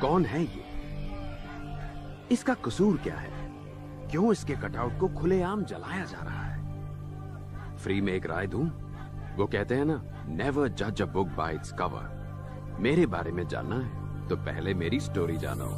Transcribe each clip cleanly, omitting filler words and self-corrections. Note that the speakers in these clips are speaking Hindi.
कौन है ये? इसका कसूर क्या है? क्यों इसके कटआउट को खुलेआम जलाया जा रहा है? फ्री में एक राय दूं? वो कहते हैं ना, नेवर जज a book by its cover. मेरे बारे में जानना है तो पहले मेरी स्टोरी जानो।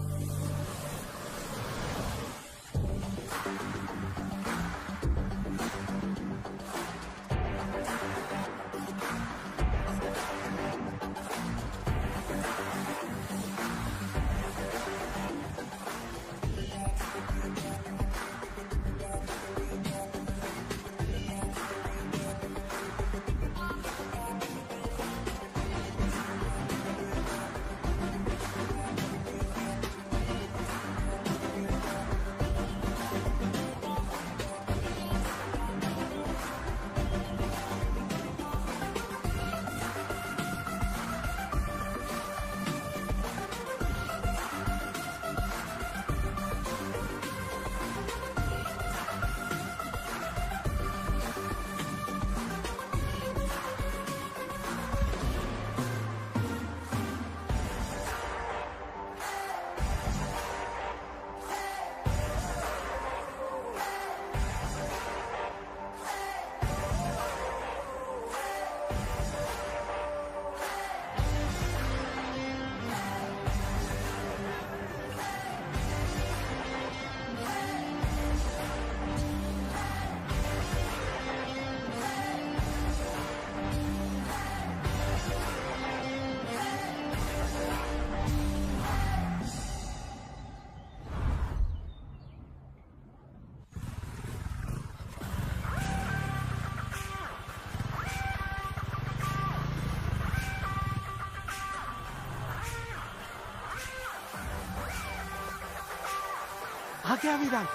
आ गया विराट।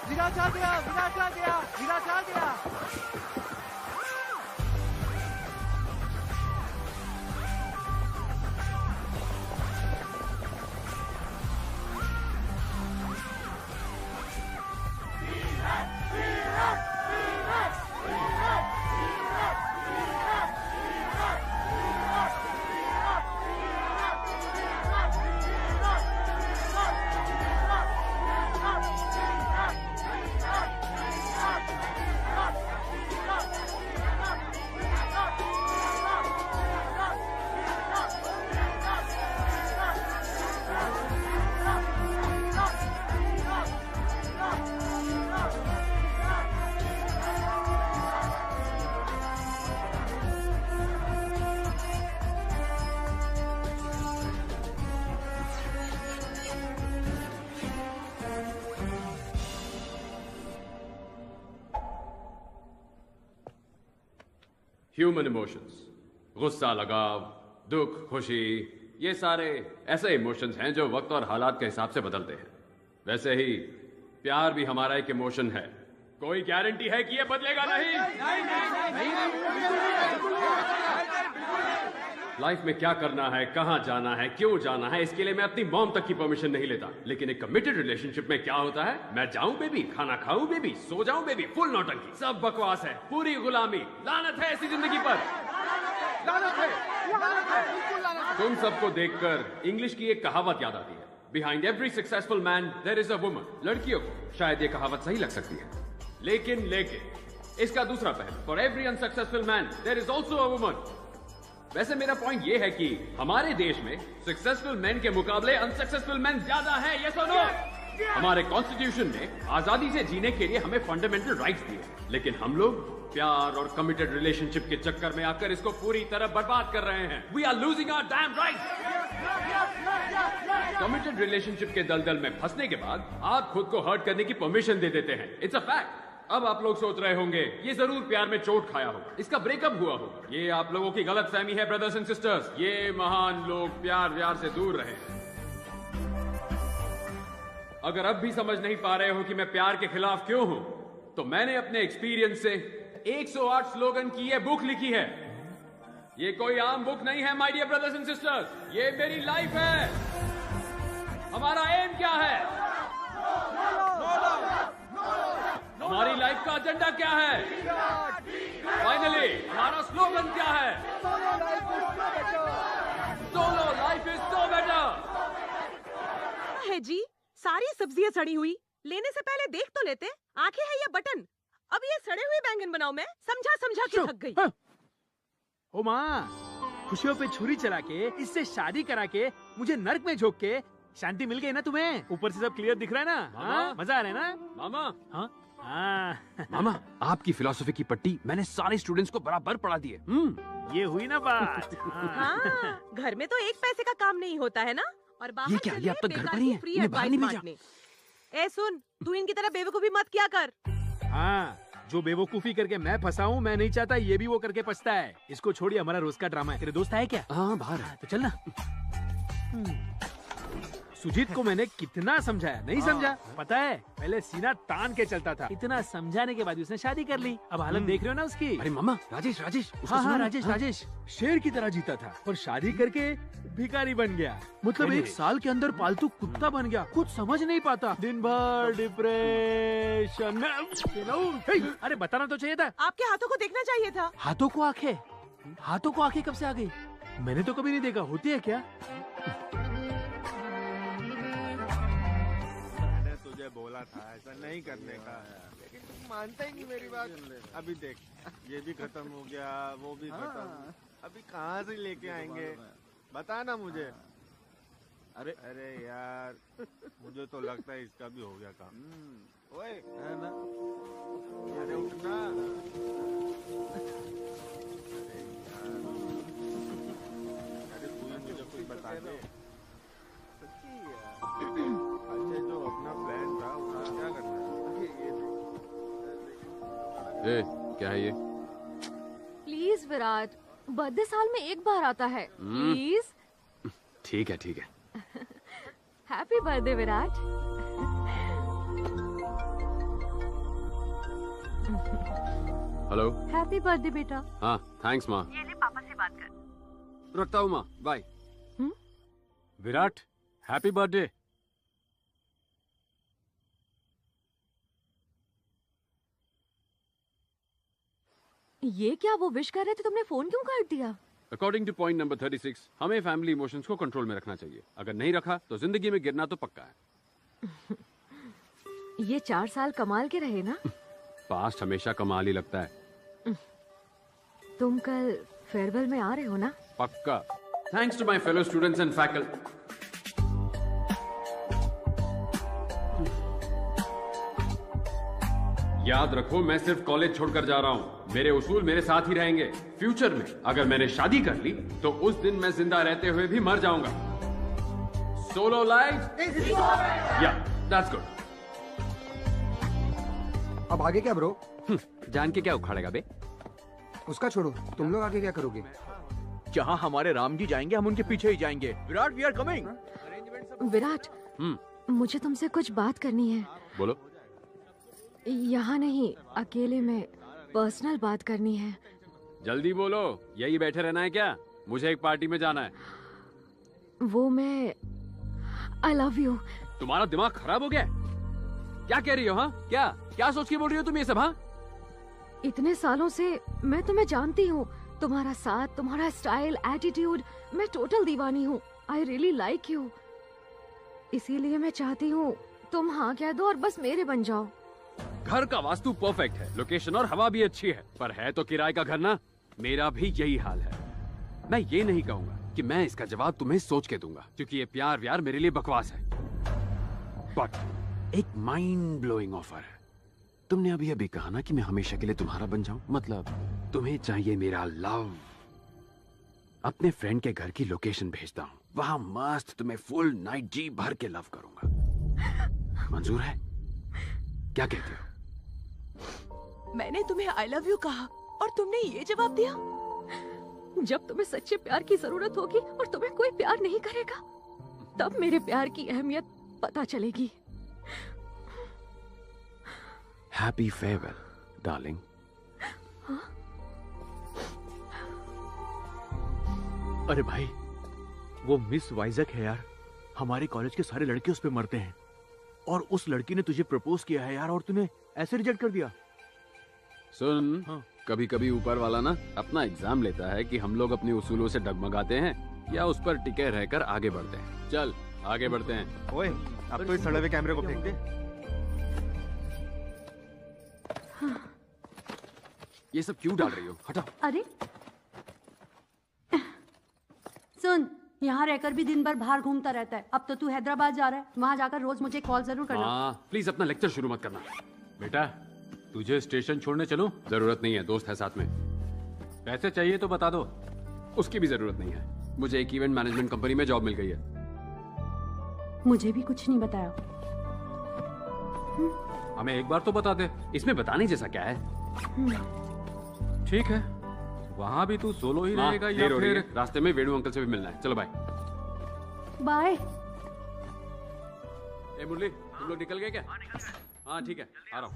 विराट आ गया, विराट आ गया, विराट आ गया। ह्यूमन इमोशंस, गुस्सा, लगाव, दुख, खुशी, ये सारे ऐसे इमोशंस हैं जो वक्त और हालात के हिसाब से बदलते हैं। वैसे ही प्यार भी हमारा एक इमोशन है। कोई गारंटी है कि ये बदलेगा नहीं? लाइफ में क्या करना है, कहां जाना है, क्यों जाना है, इसके लिए मैं अपनी मॉम तक की परमिशन नहीं लेता। लेकिन एक कमिटेड रिलेशनशिप में क्या होता है? मैं जाऊं बेबी, खाना खाऊं बेबी, सो जाऊं बेबी, फुल नौटंकी, सब बकवास है, पूरी गुलामी। लानत है ऐसी जिंदगी पर, लानत है, लानत है। तुम सबको देखकर इंग्लिश की एक कहावत याद आती है, behind every successful man there is a woman. लड़कियों को शायद ये कहावत सही लग सकती है, लेकिन इसका दूसरा पहलू, for every unsuccessful man there is also a woman. वैसे मेरा पॉइंट ये है कि हमारे देश में सक्सेसफुल मैन के मुकाबले अनसक्सेसफुल मैन ज्यादा है। यस और नो? हमारे कॉन्स्टिट्यूशन ने आजादी से जीने के लिए हमें फंडामेंटल राइट्स दिए, लेकिन हम लोग प्यार और कमिटेड रिलेशनशिप के चक्कर में आकर इसको पूरी तरह बर्बाद कर रहे हैं। We are losing our damn rights. Committed relationship के दलदल में फंसने के बाद आप खुद को हर्ट करने की परमिशन दे देते हैं। It's a fact. अब आप लोग सोच रहे होंगे ये जरूर प्यार में चोट खाया होगा, इसका ब्रेकअप हुआ होगा। ये आप लोगों की गलत फहमी है ब्रदर्स एंड सिस्टर्स। ये महान लोग प्यार व्यार से दूर रहे। अगर अब भी समझ नहीं पा रहे हो कि मैं प्यार के खिलाफ क्यों हूं, तो मैंने अपने एक्सपीरियंस से 108 स्लोगन की ये बुक लिखी है। ये कोई आम बुक नहीं है my dear brothers and sisters, ये मेरी लाइफ है। हमारा एम क्या है? हमारी लाइफ का एजेंडा क्या है? फाइनली हमारा स्लोगन क्या है? Solo life is so better. है जी? सारी सब्जियां सड़ी हुई, लेने से पहले देख तो लेते। आंखें है या बटन? अब ये सड़े हुए बैंगन बनाओ मैं समझा समझा के थक गई। हाँ। ओ माँ, खुशियों पे छुरी चला के, इससे शादी करा के, मुझे नर्क में झोंक के शांति मिल गई ना तुम्हें? ऊपर से सब क्लियर दिख रहा है ना? हाँ? मजा आ रहा है ना? मामा। हाँ? हाँ। मामा, आपकी फिलॉसफी की पट्टी मैंने सारे स्टूडेंट्स को बराबर पढ़ा दी है। ये हुई ना बात। हाँ, घर में तो एक पैसे का काम नहीं होता है ना, और बाहर ये क्या, ये अब तक घर पर ही है? इन्हें बाहर नहीं भेजा? ए सुन, तू इनकी तरह बेवकूफी मत किया कर। हाँ, जो बेवकूफी करके मैं फंसा हूँ, मैं नहीं चाहता ये भी वो करके पछता है। इसको छोड़िए, हमारा रोज का ड्रामा है। तेरे दोस्त है क्या? हाँ, बाहर है। तो चल ना। सुजीत को मैंने कितना समझाया, नहीं समझा। पता है, पहले सीना तान के चलता था, इतना समझाने के बाद उसने शादी कर ली। अब हालत देख रहे हो ना उसकी। अरे मामा, राजेश राजेश। हाँ, राजेश शेर की तरह जीता था, पर शादी करके भिखारी बन गया। मतलब 1 साल के अंदर पालतू कुत्ता बन गया। कुछ समझ नहीं पाता, दिन भर डिप्रेशन में। अरे बताना तो चाहिए था। आपके हाथों को देखना चाहिए था। हाथों को आंखें कब से आ गई? मैंने तो कभी नहीं देखा। होती है क्या? बोला था ऐसा नहीं करने का, लेकिन तुम मानता ही नहीं मेरी बात। अभी देख, ये भी खत्म हो गया, वो भी खत्म। अभी कहाँ से लेके आएंगे बता ना मुझे। अरे यार, मुझे तो लगता है इसका भी हो गया काम। ओए, है ना? अरे उठना। अरे तू मुझे कुछ बता दे। अच्छा, जो अपना प्लान था उसका क्या करना है? क्या है ये? प्लीज विराट, बर्थडे साल में एक बार आता है, प्लीज। ठीक है ठीक है। Happy birthday Virat. Hello. Happy birthday बेटा। हाँ, थैंक्स माँ। ये ले पापा से बात कर। रखता हूँ माँ, बाय। Virat, happy birthday. ये क्या, वो विश कर रहे थे, तुमने फोन क्यों काट दिया? अकॉर्डिंग टू पॉइंट नंबर 36, हमें फैमिली इमोशंस को कंट्रोल में रखना चाहिए। अगर नहीं रखा तो जिंदगी में गिरना तो पक्का है। ये 4 साल कमाल के रहे ना? पास्ट हमेशा कमाल ही लगता है। तुम कल फेयरवेल में आ रहे हो ना? पक्का। Thanks to my fellow students and faculty. याद रखो, मैं सिर्फ कॉलेज छोड़कर जा रहा हूँ। मेरे उसूल मेरे साथ ही रहेंगे। फ्यूचर में अगर मैंने शादी कर ली तो उस दिन मैं जिंदा रहते हुए भी मर जाऊंगा। सोलो लाइफ, या दैट्स गुड। अब आगे क्या ब्रो? जान के क्या उखाड़ेगा बे? उसका छोड़ो, तुम लोग आगे क्या करोगे? जहाँ हमारे राम जी जाएंगे, हम उनके पीछे ही जाएंगे। Virat, we are coming. Virat, मुझे तुमसे कुछ बात करनी है। बोलो। यहाँ नहीं, अकेले में पर्सनल बात करनी है। जल्दी बोलो, यही बैठे रहना है क्या? मुझे एक पार्टी में जाना है। वो मैं आई लव यू। तुम्हारा दिमाग खराब हो गया? क्या कह रही हो? हाँ, क्या क्या सोच के बोल रही हो तुम ये सब? हाँ, इतने सालों से मैं तुम्हें जानती हूँ, तुम्हारा साथ, तुम्हारा स्टाइल, एटीट्यूड, मैं टोटल दीवानी हूँ। I really like you. इसीलिए मैं चाहती हूँ तुम हाँ कह दो और बस मेरे बन जाओ। घर का वास्तु परफेक्ट है, लोकेशन और हवा भी अच्छी है, पर है तो किराए का घर ना। मेरा भी यही हाल है। मैं ये नहीं कहूंगा कि मैं इसका जवाब तुम्हें सोच के दूंगा, क्योंकि ये प्यार व्यार मेरे लिए बकवास है। बट एक माइंड ब्लोइंग ऑफर है। तुमने अभी अभी कहा ना कि मैं हमेशा के लिए तुम्हारा बन जाऊं, मतलब तुम्हें चाहिए मेरा लव। अपने फ्रेंड के घर की लोकेशन भेजता हूँ, वहां मस्त तुम्हें फुल नाइट जी भर के लव करूंगा। मंजूर है? क्या कहती हो? मैंने तुम्हें आई लव यू कहा और तुमने ये जवाब दिया? जब तुम्हें सच्चे प्यार की जरूरत होगी और तुम्हें कोई प्यार नहीं करेगा, तब मेरे प्यार की अहमियत पता चलेगी। Happy farewell darling. अरे भाई, वो मिस वाइजक है यार। हमारे कॉलेज के सारे लड़के उस पे मरते हैं, और उस लड़की ने तुझे प्रपोज किया है यार, और तूने ऐसे रिजेक्ट कर दिया। सुन, कभी कभी ऊपर वाला ना अपना एग्जाम लेता है कि हम लोग अपने उसूलों से डगमगाते हैं या उस पर टिके रहकर आगे बढ़ते हैं। चल आगे बढ़ते हैं। ओए, अब तो इस सड़े हुए कैमरे को फेंक दे। ये सब क्यों डाल रही हो? हटाओ। अरे सुन, यहाँ रहकर भी दिन भर बाहर घूमता रहता है। अब तो तू हैदराबाद जा रहा है, वहाँ जाकर रोज मुझे कॉल जरूर करना। हाँ, प्लीज अपना लेक्चर शुरू मत करना। बेटा, तुझे स्टेशन छोड़ने चलूं? जरूरत नहीं है, दोस्त है साथ में। पैसे चाहिए तो बता दो। उसकी भी जरूरत नहीं है। मुझे एक इवेंट मैनेजमेंट कंपनी में जॉब मिल गई है। मुझे भी कुछ नहीं बताया। हमें एक बार तो बता दे, इसमें बताने जैसा क्या है? ठीक है, वहाँ भी तू सोलो ही रहेगा या फिर रास्ते में वेणु अंकल से भी मिलना है? चलो बाय। बाय। ए मुरली, तुम लोग निकल गए क्या? हाँ ठीक है, आ रहा हूँ।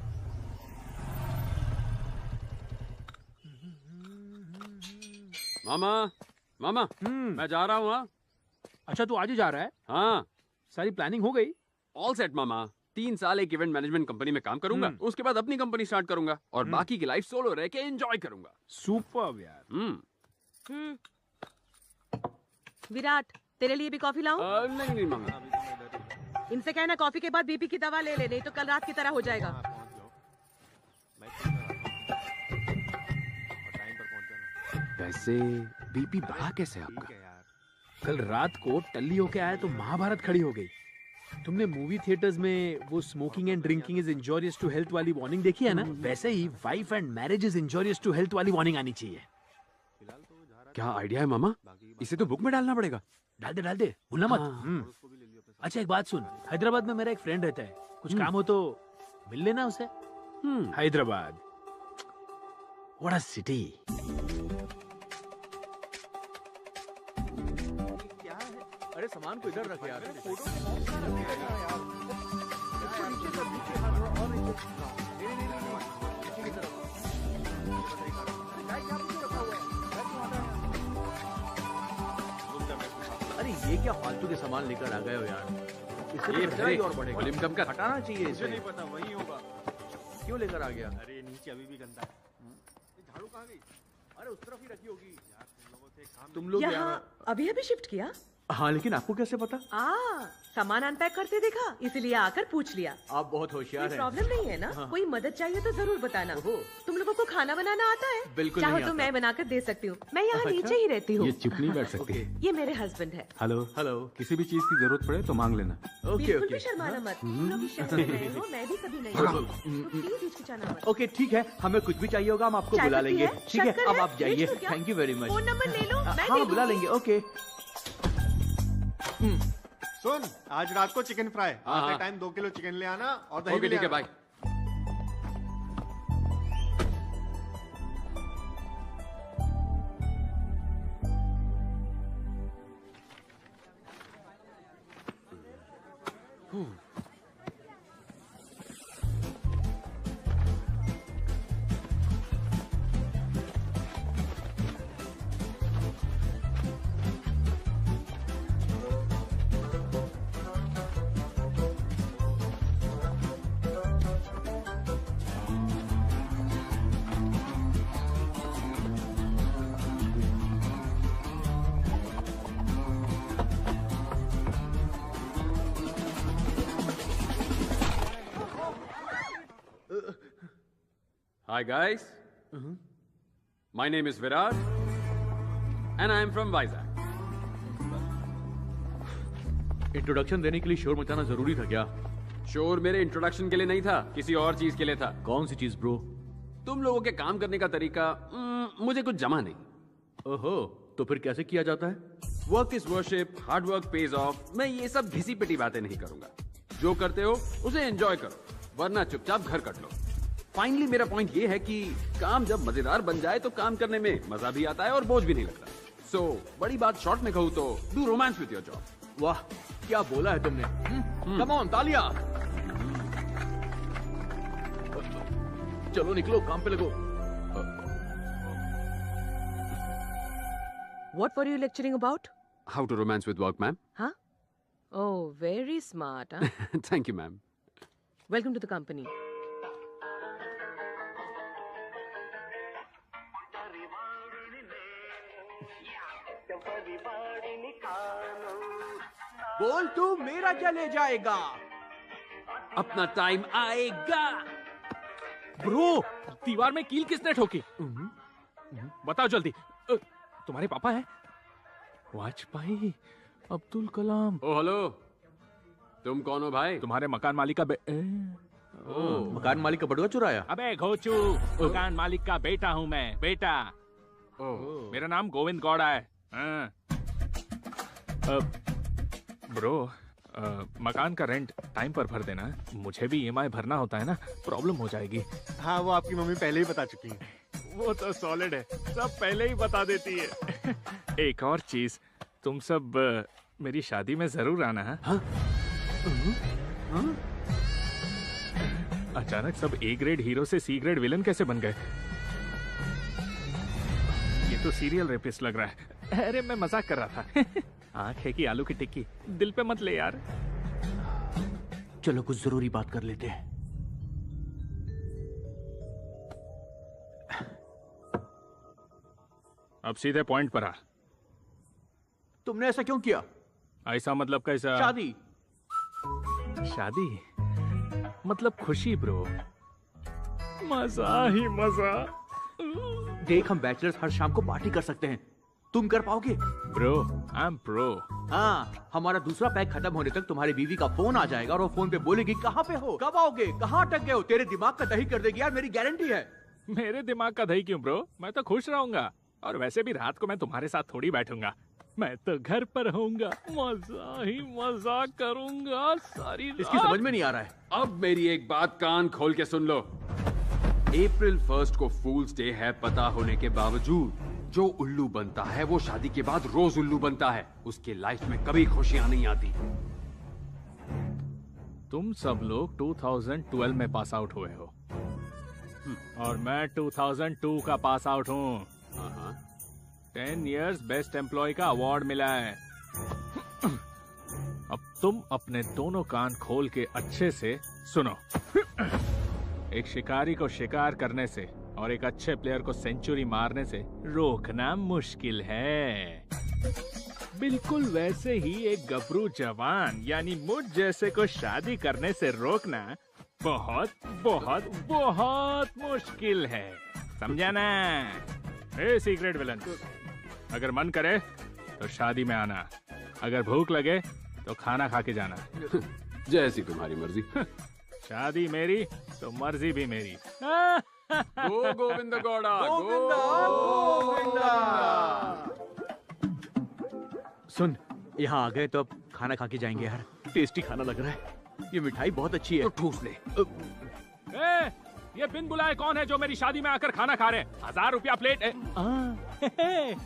मामा, मामा, मैं जा रहा हूँ। हाँ, अच्छा तू आज ही जा रहा है? हाँ, सारी प्लानिंग हो गई? ऑल सेट मामा। 3 साल एक इवेंट मैनेजमेंट कंपनी में काम करूंगा, उसके बाद अपनी कंपनी स्टार्ट करूंगा और बाकी की लाइफ सोलो रह के एंजॉय करूंगा। सुपर्ब यार। विराट, तेरे लिए भी कॉफी लाऊं? नहीं नहीं मामा। इनसे कहना कॉफी के बाद बीपी की दवा ले ले, नहीं तो कल रात की तरह हो जाएगा। वैसे बीपी बढ़ा कैसे आपका? कल रात को टल्ली होके आया तो महाभारत खड़ी हो गई। तुमने मूवी थिएटर्स में वो smoking and drinking is injurious to health वाली वार्निंग देखी है ना? वैसे ही wife and marriage is injurious to health वाली वार्निंग आनी चाहिए। क्या आइडिया है मामा? इसे तो बुक में डालना पड़ेगा। डाल दे, भूलना मत। अच्छा एक बात सुन, हैदराबाद में मेरा एक फ्रेंड रहता है, कुछ काम हो तो मिल लेना उसे। Hyderabad, what a city. अरे सामान को इधर रख यार। अरे ये क्या फालतू के सामान लेकर आ गए हो यार? इससे तो खर्चा और बढ़ेगा। वॉल्यूम कम कर। हटाना चाहिए इसे। नहीं पता, वही होगा। क्यों लेकर आ गया? अरे नीचे अभी भी गंदा है। झाड़ू कहाँ गई? अरे उस तरफ ही रखी होगी। यार तुम लोगों से काम। तुम लोग यहाँ अभी शिफ्ट किया? हाँ, लेकिन आपको कैसे पता? सामान अनपैक करते देखा, इसलिए आकर पूछ लिया। आप बहुत होशियार हैं। प्रॉब्लम नहीं है ना? कोई मदद चाहिए तो जरूर बताना। तुम लोगों को खाना बनाना आता है? बिल्कुल चाहो नहीं तो आता। मैं बनाकर दे सकती हूँ। मैं यहाँ नीचे ही रहती हूँ। ये चुप नहीं बैठ सकती। ये मेरे हस्बैंड है। Hello hello. किसी भी चीज की जरूरत पड़े तो मांग लेना। ओके बिल्कुल ओके भी शर्माना मत। तुम लोग भी शहर में रहे हो, मैं भी कभी नहीं रही। तो प्लीज हिचकिचाना मत। ओके ठीक है, हमें कुछ भी चाहिए होगा हम आपको चाय बुला पत्ती लेंगे। है? ठीक है, शक्कर अब है? आप जाइए। भेज दूं क्या? Thank you very much. Phone number ले लो, मैं हाँ दे बुला दूंगी। लेंगे। ओके। सुन, आज रात को चिकन फ्राई। हाँ। आते टाइम 2 किलो चिकन ले आना और दही ओके भी ले ठीक है, आना। Bye. Hi guys. My name is Virat and I am from Vizag. Introduction देने के लिए शोर मचाना जरूरी था क्या? शोर मेरे इंट्रोडक्शन के लिए नहीं था, किसी और चीज के लिए था। कौन सी चीज ब्रो? तुम लोगों के काम करने का तरीका मुझे कुछ जमा नहीं। ओहो, तो फिर कैसे किया जाता है? Work is worship, hard work page of. मैं ये सब घिसी पिटी बातें नहीं करूंगा। जो करते हो उसे एंजॉय करो, वरना चुपचाप घर कट लो। फाइनली मेरा पॉइंट ये है कि काम जब मजेदार बन जाए तो काम करने में मजा भी आता है और बोझ भी नहीं लगता। सो बड़ी बात शॉर्ट में कहूँ तो do romance with your job. वाह, क्या बोला है तुमने। कम ऑन, तालियां। चलो निकलो, काम पे लगो। What were you lecturing about? How to romance with work, ma'am? Huh? Oh, very smart, huh? Thank you, ma'am. Welcome to the company. बोल तू मेरा क्या ले जाएगा? अपना टाइम आएगा। ब्रो, दीवार में कील किसने ठोकी? बताओ जल्दी। तुम्हारे पापा हैं? वाजपेयी, अब्दुल कलाम। ओ हेलो, तुम कौन हो भाई? तुम्हारे मकान मालिक का मकान मालिक का बटुआ चुराया? अबे घोचू, मकान मालिक का बेटा हूँ मैं, बेटा। मेरा नाम गोविंद गौड़ा है। ब्रो, मकान का रेंट टाइम पर भर देना। मुझे भी EMI भरना होता है ना, प्रॉब्लम हो जाएगी। हाँ, वो आपकी मम्मी पहले ही बता चुकी है। वो तो सॉलिड है, सब पहले ही बता देती है। एक और चीज, तुम सब मेरी शादी में जरूर आना है। हाँ? अचानक सब A ग्रेड हीरो से C ग्रेड विलन कैसे बन गए? ये तो सीरियल रेपिस्ट लग रहा है। अरे मैं मजाक कर रहा था। आंख है कि आलू की टिक्की, दिल पे मत ले यार। चलो कुछ जरूरी बात कर लेते हैं। अब सीधे पॉइंट पर आ। तुमने ऐसा क्यों किया? ऐसा मतलब कैसा? शादी। शादी मतलब खुशी ब्रो, मजा ही मजा। देख, हम बैचलर्स हर शाम को पार्टी कर सकते हैं, तुम कर पाओगे? Bro, I am pro. हाँ, हमारा दूसरा पैक खत्म होने तक तुम्हारी बीवी का फोन आ जाएगा और वो फोन पे बोलेगी कहाँ पे हो, कब आओगे, कहाँ अटक गए हो। तेरे दिमाग का दही कर देगी यार, मेरी गारंटी है। मेरे दिमाग का दही क्यों ब्रो, मैं तो खुश रहूंगा। और वैसे भी रात को मैं तुम्हारे साथ थोड़ी बैठूंगा, मैं तो घर पर होऊंगा, मजा ही मजा करूंगा सारी रात। इसकी समझ में नहीं आ रहा है। अब मेरी एक बात कान खोल के सुन लो। अप्रैल 1 को फूल्स डे है पता होने के बावजूद जो उल्लू बनता है वो शादी के बाद रोज उल्लू बनता है। उसके लाइफ में कभी खुशियां नहीं आती। तुम सब लोग 2012 में पास आउट हुए हो और मैं 2002 का पास आउट हूँ। 10 इयर्स बेस्ट एम्प्लॉय का अवार्ड मिला है। अब तुम अपने दोनों कान खोल के अच्छे से सुनो। एक शिकारी को शिकार करने से और एक अच्छे प्लेयर को सेंचुरी मारने से रोकना मुश्किल है। बिल्कुल वैसे ही एक गबरू जवान यानी मुझ जैसे को शादी करने से रोकना बहुत बहुत बहुत मुश्किल है, समझा ना? ए सीक्रेट विलन, अगर मन करे तो शादी में आना, अगर भूख लगे तो खाना खा के जाना। जैसी तुम्हारी मर्जी। शादी मेरी तो मर्जी भी मेरी। गो गोविंद गौड़ा, सुन, यहाँ आ गए तो अब खाना खा के जाएंगे यार। टेस्टी खाना लग रहा है, ये मिठाई बहुत अच्छी है। तो ठूस ले। ये बिन बुलाए कौन है जो मेरी शादी में आकर खाना खा रहे हैं? 1000 रुपया प्लेट है।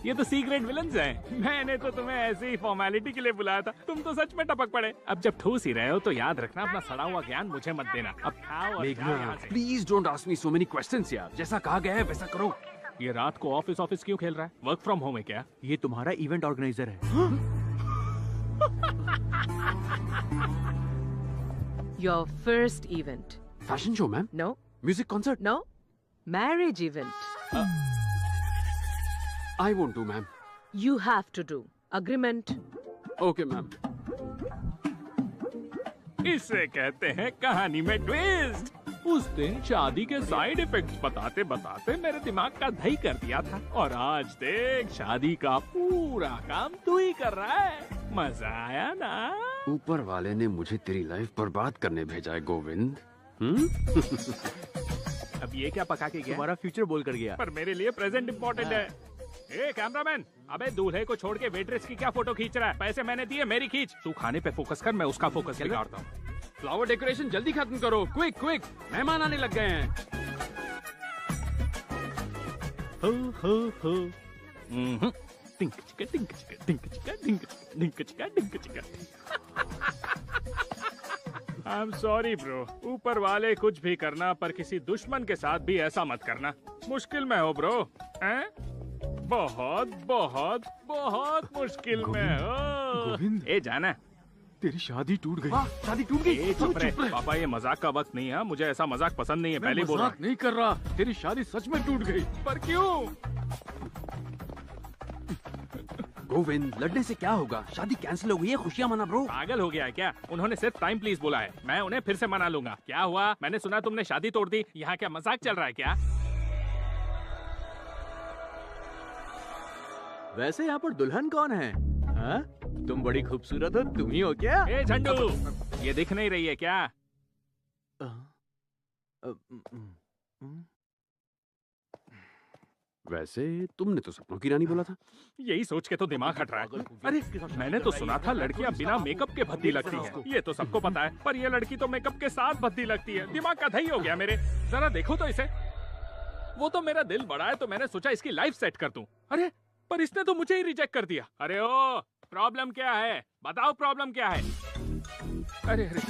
ये तो सीक्रेट विलन्स हैं। मैंने तो तुम्हें ऐसे ही फॉर्मेलिटी के लिए बुलाया था, तुम तो सच में टपक पड़े। अब जब ठूस ही रहे हो तो याद रखना, अपना सड़ा हुआ ज्ञान मुझे मत देना। अब खाओ और जाओ यहाँ से। Please don't ask me so many questions यार। जैसा कहा गया है वैसा करो। ये रात को ऑफिस क्यों खेल रहा है? वर्क फ्रॉम होम है क्या? ये तुम्हारा इवेंट ऑर्गेनाइजर है। Your first event. Fashion show ma'am? No. Music concert? No. Marriage event. I won't do, ma'am. You have to do. Agreement. Okay, ma'am. इसे कहते हैं कहानी में ट्विस्ट। उस दिन शादी के साइड इफेक्ट्स बताते बताते मेरे दिमाग का दही कर दिया था और आज देख शादी का पूरा काम तू ही कर रहा है। मजा आया ना? ऊपर वाले ने मुझे तेरी लाइफ बर्बाद करने भेजा है गोविंद। अब ये क्या पका के गया? तुम्हारा फ्यूचर बोल कर गया। पर मेरे लिए प्रेजेंट इम्पोर्टेंट है। ए कैमरामैन, अबे दूल्हे को छोड़ के वेट्रेस की क्या फोटो खींच रहा है? पैसे मैंने दिए, मेरी खींच। तू खाने पे फोकस कर, मैं उसका फोकस बिगाड़ता हूँ। फ्लावर डेकोरेशन जल्दी खत्म करो, क्विक क्विक, मेहमान आने लग गए हैं। टिंक चिका टिंक चिका टिंक चिका टिंक चिका टिंक चिका टिंक चिका। आई एम सॉरी ब्रो, ऊपर वाले कुछ भी करना पर किसी दुश्मन के साथ भी ऐसा मत करना। मुश्किल में हो ब्रो, हैं? बहुत बहुत बहुत मुश्किल में हो। ए जाना, तेरी शादी टूट गई। शादी टूट गई। ए चुप रहे पापा, ये मजाक का वक्त नहीं है, मुझे ऐसा मजाक पसंद नहीं है। पहले बोल रहा नहीं कर रहा, तेरी शादी सच में टूट गई। पर क्यों? गोविंद, लड़ने से क्या होगा? शादी कैंसिल हो गई है, खुशियां मना ब्रो। पागल हो गया है क्या? उन्होंने सिर्फ टाइम प्लीज बोला है, मैं उन्हें फिर से मना लूंगा। क्या हुआ? मैंने सुना तुमने शादी तोड़ दी। यहाँ क्या मजाक चल रहा है क्या? वैसे यहाँ पर दुल्हन कौन है? हाँ? तुम बड़ी खूबसूरत हो, तुम ही हो क्या? ए झंडू, ये दिख नहीं रही है क्या? वैसे तुमने तो सपनों की रानी बोला था। यही सोच के तो दिमाग हट रहा है। अरे मैंने तो सुना था लड़कियां बिना मेकअप के भद्दी लगती हैं। ये तो सबको पता है, पर ये लड़की तो मेकअप के साथ भद्दी लगती है। दिमाग का दही हो गया मेरे। जरा देखो तो इसे। वो तो मेरा दिल बड़ा है तो मैंने सोचा इसकी लाइफ सेट कर दूं। अरे पर इसने तो मुझे ही रिजेक्ट कर दिया। अरे ओ, प्रॉब्लम क्या है? बताओ प्रॉब्लम क्या है? अरे अरे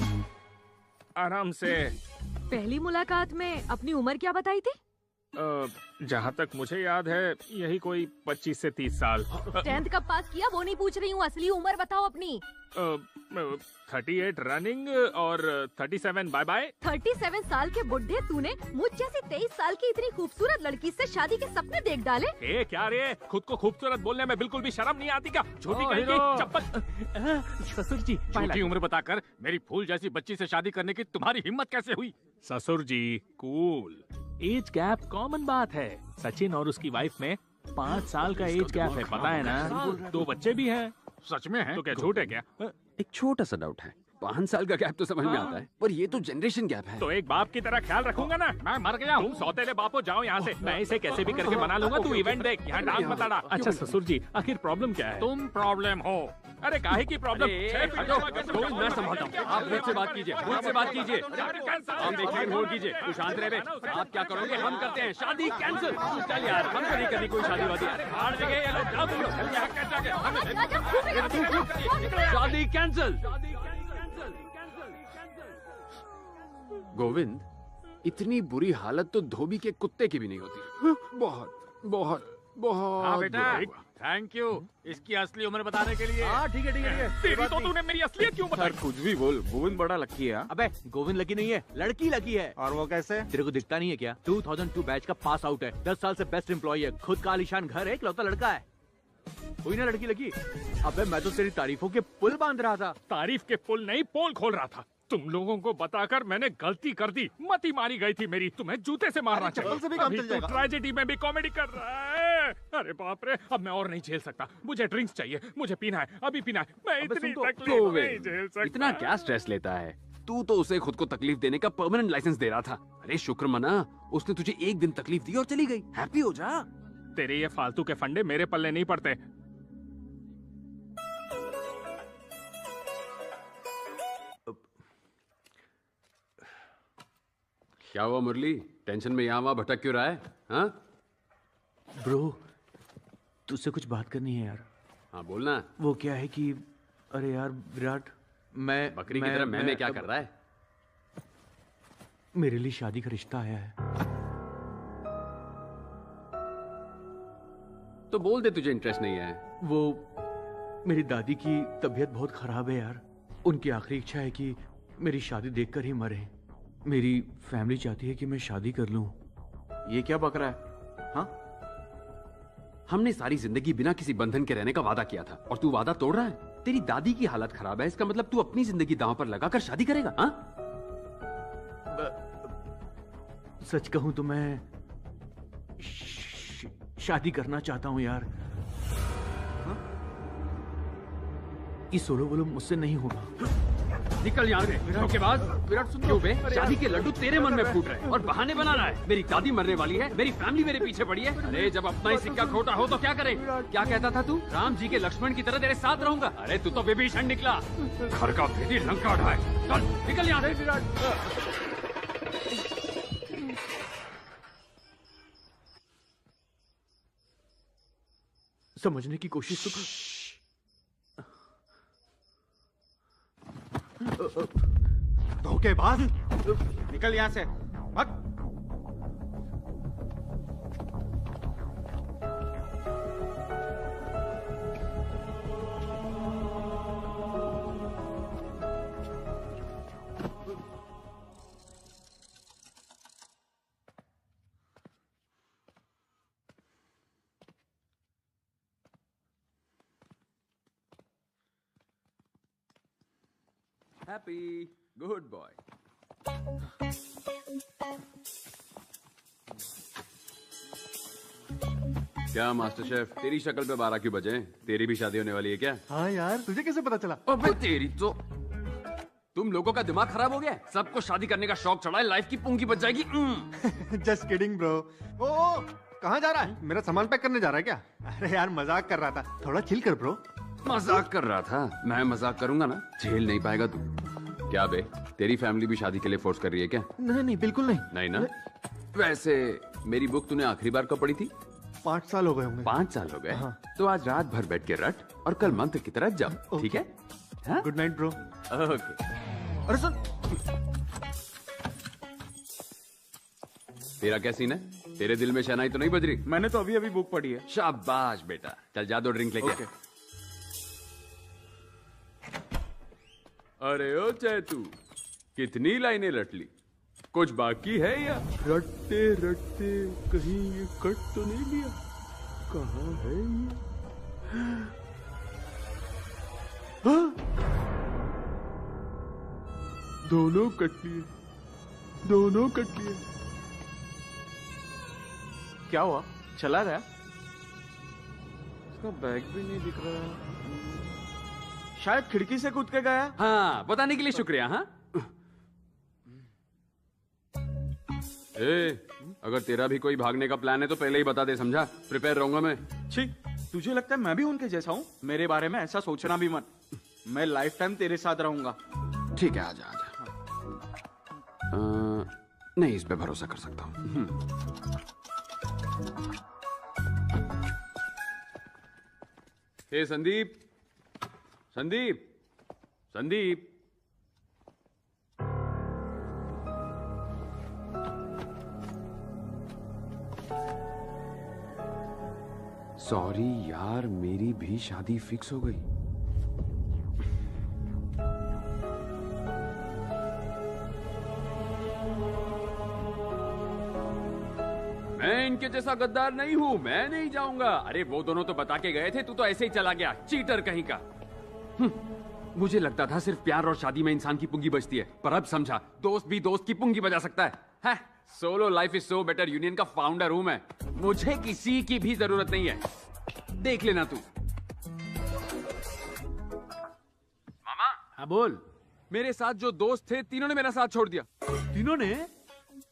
आराम से। पहली मुलाकात में अपनी उम्र क्या बताई थी? जहाँ तक मुझे याद है यही कोई 25 से 30 साल। 10th कब पास किया वो नहीं पूछ रही हूँ, असली उम्र बताओ अपनी। 38 रनिंग और 37 बाय बाय। 37 साल के बुढ़े तूने मुझ जैसी 23 साल की इतनी खूबसूरत लड़की से शादी के सपने देख डाले? ए क्या रे, खुद को खूबसूरत बोलने में बिल्कुल भी शर्म नहीं आती क्या? झूठी कहीं की चप्पल। ससुर जी, झूठी उम्र बताकर मेरी फूल जैसी बच्ची से शादी करने की तुम्हारी हिम्मत कैसे हुई? ससुर जी कूल, एज गैप कॉमन बात है। सचिन और उसकी वाइफ में 5 साल का एज गैप है, पता है ना? 2 बच्चे भी हैं। सच में है तो क्या झूठ है क्या? एक छोटा सा डाउट है, 5 साल का गैप तो समझ में आता है, पर ये तो जनरेशन गैप है। तो एक बाप की तरह ख्याल रखूंगा ना। मैं मर गया हूँ, सौतेले बापो जाओ यहाँ से। मैं इसे कैसे भी करके मना लूंगा। तू इवेंट देख, यहाँ डांस मत अड़ा। अच्छा ससुर जी, आखिर प्रॉब्लम क्या है? तुम प्रॉब्लम हो। अरे काहे की प्रॉब्लम? मैं संभालता हूँ, आप मुझसे बात कीजिए, मुझसे बात कीजिए। हम देखिए, होल्ड कीजिए, तू शांत रहे। आप क्या करोगे? हम करते हैं शादी कैंसिल। चल यार, हम तो नहीं करनी कोई शादी वादी। हार जगह ये लोग, जाओ तुम लोग, चल यहाँ कैसे? शादी कैंसिल। गोविंद, इतनी बुरी हालत तो धोबी के कुत्ते की भी नहीं होती। बहुत बहुत बहुत। हाँ बेटा, बुरा हुआ। थैंक यू इसकी असली उम्र बताने के लिए। हाँ ठीक है ठीक है। तेरी तो तूने मेरी असलियत क्यों बताई? कुछ भी बोल, गोविंद बड़ा लकी है। अबे गोविंद लकी नहीं है, लड़की लकी है। और वो कैसे? तेरे को दिखता नहीं है क्या? 2002 बैच का पास आउट है, 10 साल से बेस्ट एम्प्लॉय है, खुद का आलीशान घर है, इकलौता लड़का है। हुई ना लड़की लकी? अबे मैं तो तेरी तारीफों के पुल बांध रहा था। तारीफ के पुल नहीं, पोल खोल रहा था। तुम लोगों को बताकर मैंने गलती कर दी, मती मारी गई थी मेरी। तुम्हें जूते से मारना चाहिए। चप्पल से भी काम चल जाएगा। ट्रेजेडी में भी कॉमेडी कर रहा है। अरे बाप रे, अब मैं और नहीं झेल सकता। मुझे ड्रिंक्स चाहिए, मुझे पीना है, अभी पीना है। मैं इतनी तकलीफ नहीं झेल सकता। इतना क्या स्ट्रेस लेता है? तू तो उसे खुद को तकलीफ देने का परमानेंट लाइसेंस दे रहा था। अरे शुक्र मना, उसने तुझे एक दिन तकलीफ दी और चली गई। हैप्पी हो जा। तेरे ये फालतू के फंडे मेरे पल्ले नहीं पड़ते। क्या हुआ मुरली, टेंशन में यहाँ वहाँ भटक क्यों रहा है? हाँ ब्रो, तुझसे कुछ बात करनी है यार। हाँ बोलना। वो क्या है कि अरे यार विराट, मैं बकरी की तरह मैं क्या कर रहा है? मेरे लिए शादी का रिश्ता आया है। तो बोल दे तुझे इंटरेस्ट नहीं है। वो मेरी दादी की तबीयत बहुत खराब है यार। उनकी आखिरी इच्छा है कि मेरी शादी देखकर ही मरे। मेरी फैमिली चाहती है कि मैं शादी कर लूं। ये क्या बक रहा है? हाँ, हमने सारी जिंदगी बिना किसी बंधन के रहने का वादा किया था और तू वादा तोड़ रहा है। तेरी दादी की हालत खराब है, इसका मतलब तू अपनी जिंदगी दांव पर लगाकर शादी करेगा? हाँ? सच कहूं तो मैं शादी करना चाहता हूं यार। हाँ? ये सोलो वोलो मुझसे नहीं होगा। निकल यहाँ से। धोखेबाज। विराट सुन, क्यों बे? शादी के लड्डू तेरे मन में फूट रहे हैं और बहाने बना रहा है। मेरी दादी मरने वाली है, मेरी फैमिली मेरे पीछे पड़ी है। अरे जब अपना ही सिक्का खोटा हो तो क्या करें? क्या कहता था तू? राम जी के लक्ष्मण की तरह तेरे साथ रहूंगा। अरे तू तो विभीषण निकला, घर का भेदी लंका उठाए। चल निकल यहाँ से। विराट समझने की कोशिश तो धोखेबाज, निकल यहाँ से, भाग। Happy, good boy. क्या मास्टर शेफ, तेरी शक्ल पे 12 क्यों बजे? तेरी भी शादी होने वाली है क्या? हाँ यार, तुझे कैसे पता चला? अबे तेरी तो, तुम लोगों का दिमाग खराब हो गया है? सबको शादी करने का शौक चढ़ा है, लाइफ की पूंगी बच जाएगी। Just kidding bro. ओ कहाँ जा रहा है? मेरा सामान पैक करने जा रहा है क्या? अरे यार मजाक कर रहा था, थोड़ा चिल कर ब्रो। मजाक कर रहा था? मैं मजाक करूंगा ना, झेल नहीं पाएगा तू। क्या बे, तेरी फैमिली भी शादी के लिए फोर्स कर रही है क्या? नहीं नहीं बिल्कुल नहीं। नहीं ना? वैसे मेरी बुक तूने आखिरी बार कब पढ़ी थी? 5 साल हो गए होंगे। 5 साल हो गए? हाँ। तो आज रात भर बैठ के रट और कल मंत्र की तरह जप, ठीक है? हाँ? Good night bro. ओके। अरे सुन, तेरा क्या सीन है? तेरे दिल में शहनाई तो नहीं बज रही? मैंने तो अभी अभी बुक पढ़ी है। शाबाश बेटा, चल जा 2 ड्रिंक लेके आ। अरे ओ चैतू, कितनी लाइनें रट ली? कुछ बाकी है या? रटते रटते कहीं ये कट तो नहीं लिया? कहाँ है ये? हाँ? दोनों कट लिए, दोनों कट लिए। क्या हुआ? चला गया? इसका बैग भी नहीं दिख रहा। शायद खिड़की से कूद के गया। हाँ, बताने के लिए शुक्रिया। हाँ, अगर तेरा भी कोई भागने का प्लान है तो पहले ही बता दे, समझा? प्रिपेयर रहूंगा मैं। छी, तुझे लगता है मैं भी उनके जैसा हूँ? मेरे बारे में ऐसा सोचना भी मत। मैं लाइफ टाइम तेरे साथ रहूंगा। ठीक है, आजा आजा। नहीं, इस पे भरोसा कर सकता हूँ। हे संदीप, संदीप, संदीप। सॉरी यार, मेरी भी शादी फिक्स हो गई। मैं इनके जैसा गद्दार नहीं हूँ, मैं नहीं जाऊंगा। अरे वो दोनों तो बता के गए थे, तू तो ऐसे ही चला गया, चीटर कहीं का। मुझे लगता था सिर्फ प्यार और शादी में इंसान की पुंगी बजती है, पर अब समझा दोस्त भी दोस्त की पुंगी बजा सकता है। Solo life is so better union का फाउंडर हूं मैं। मुझे किसी की भी जरूरत नहीं है, देख लेना तू। मामा। हाँ बोल। मेरे साथ जो दोस्त थे, तीनों ने मेरा साथ छोड़ दिया। तीनों ने?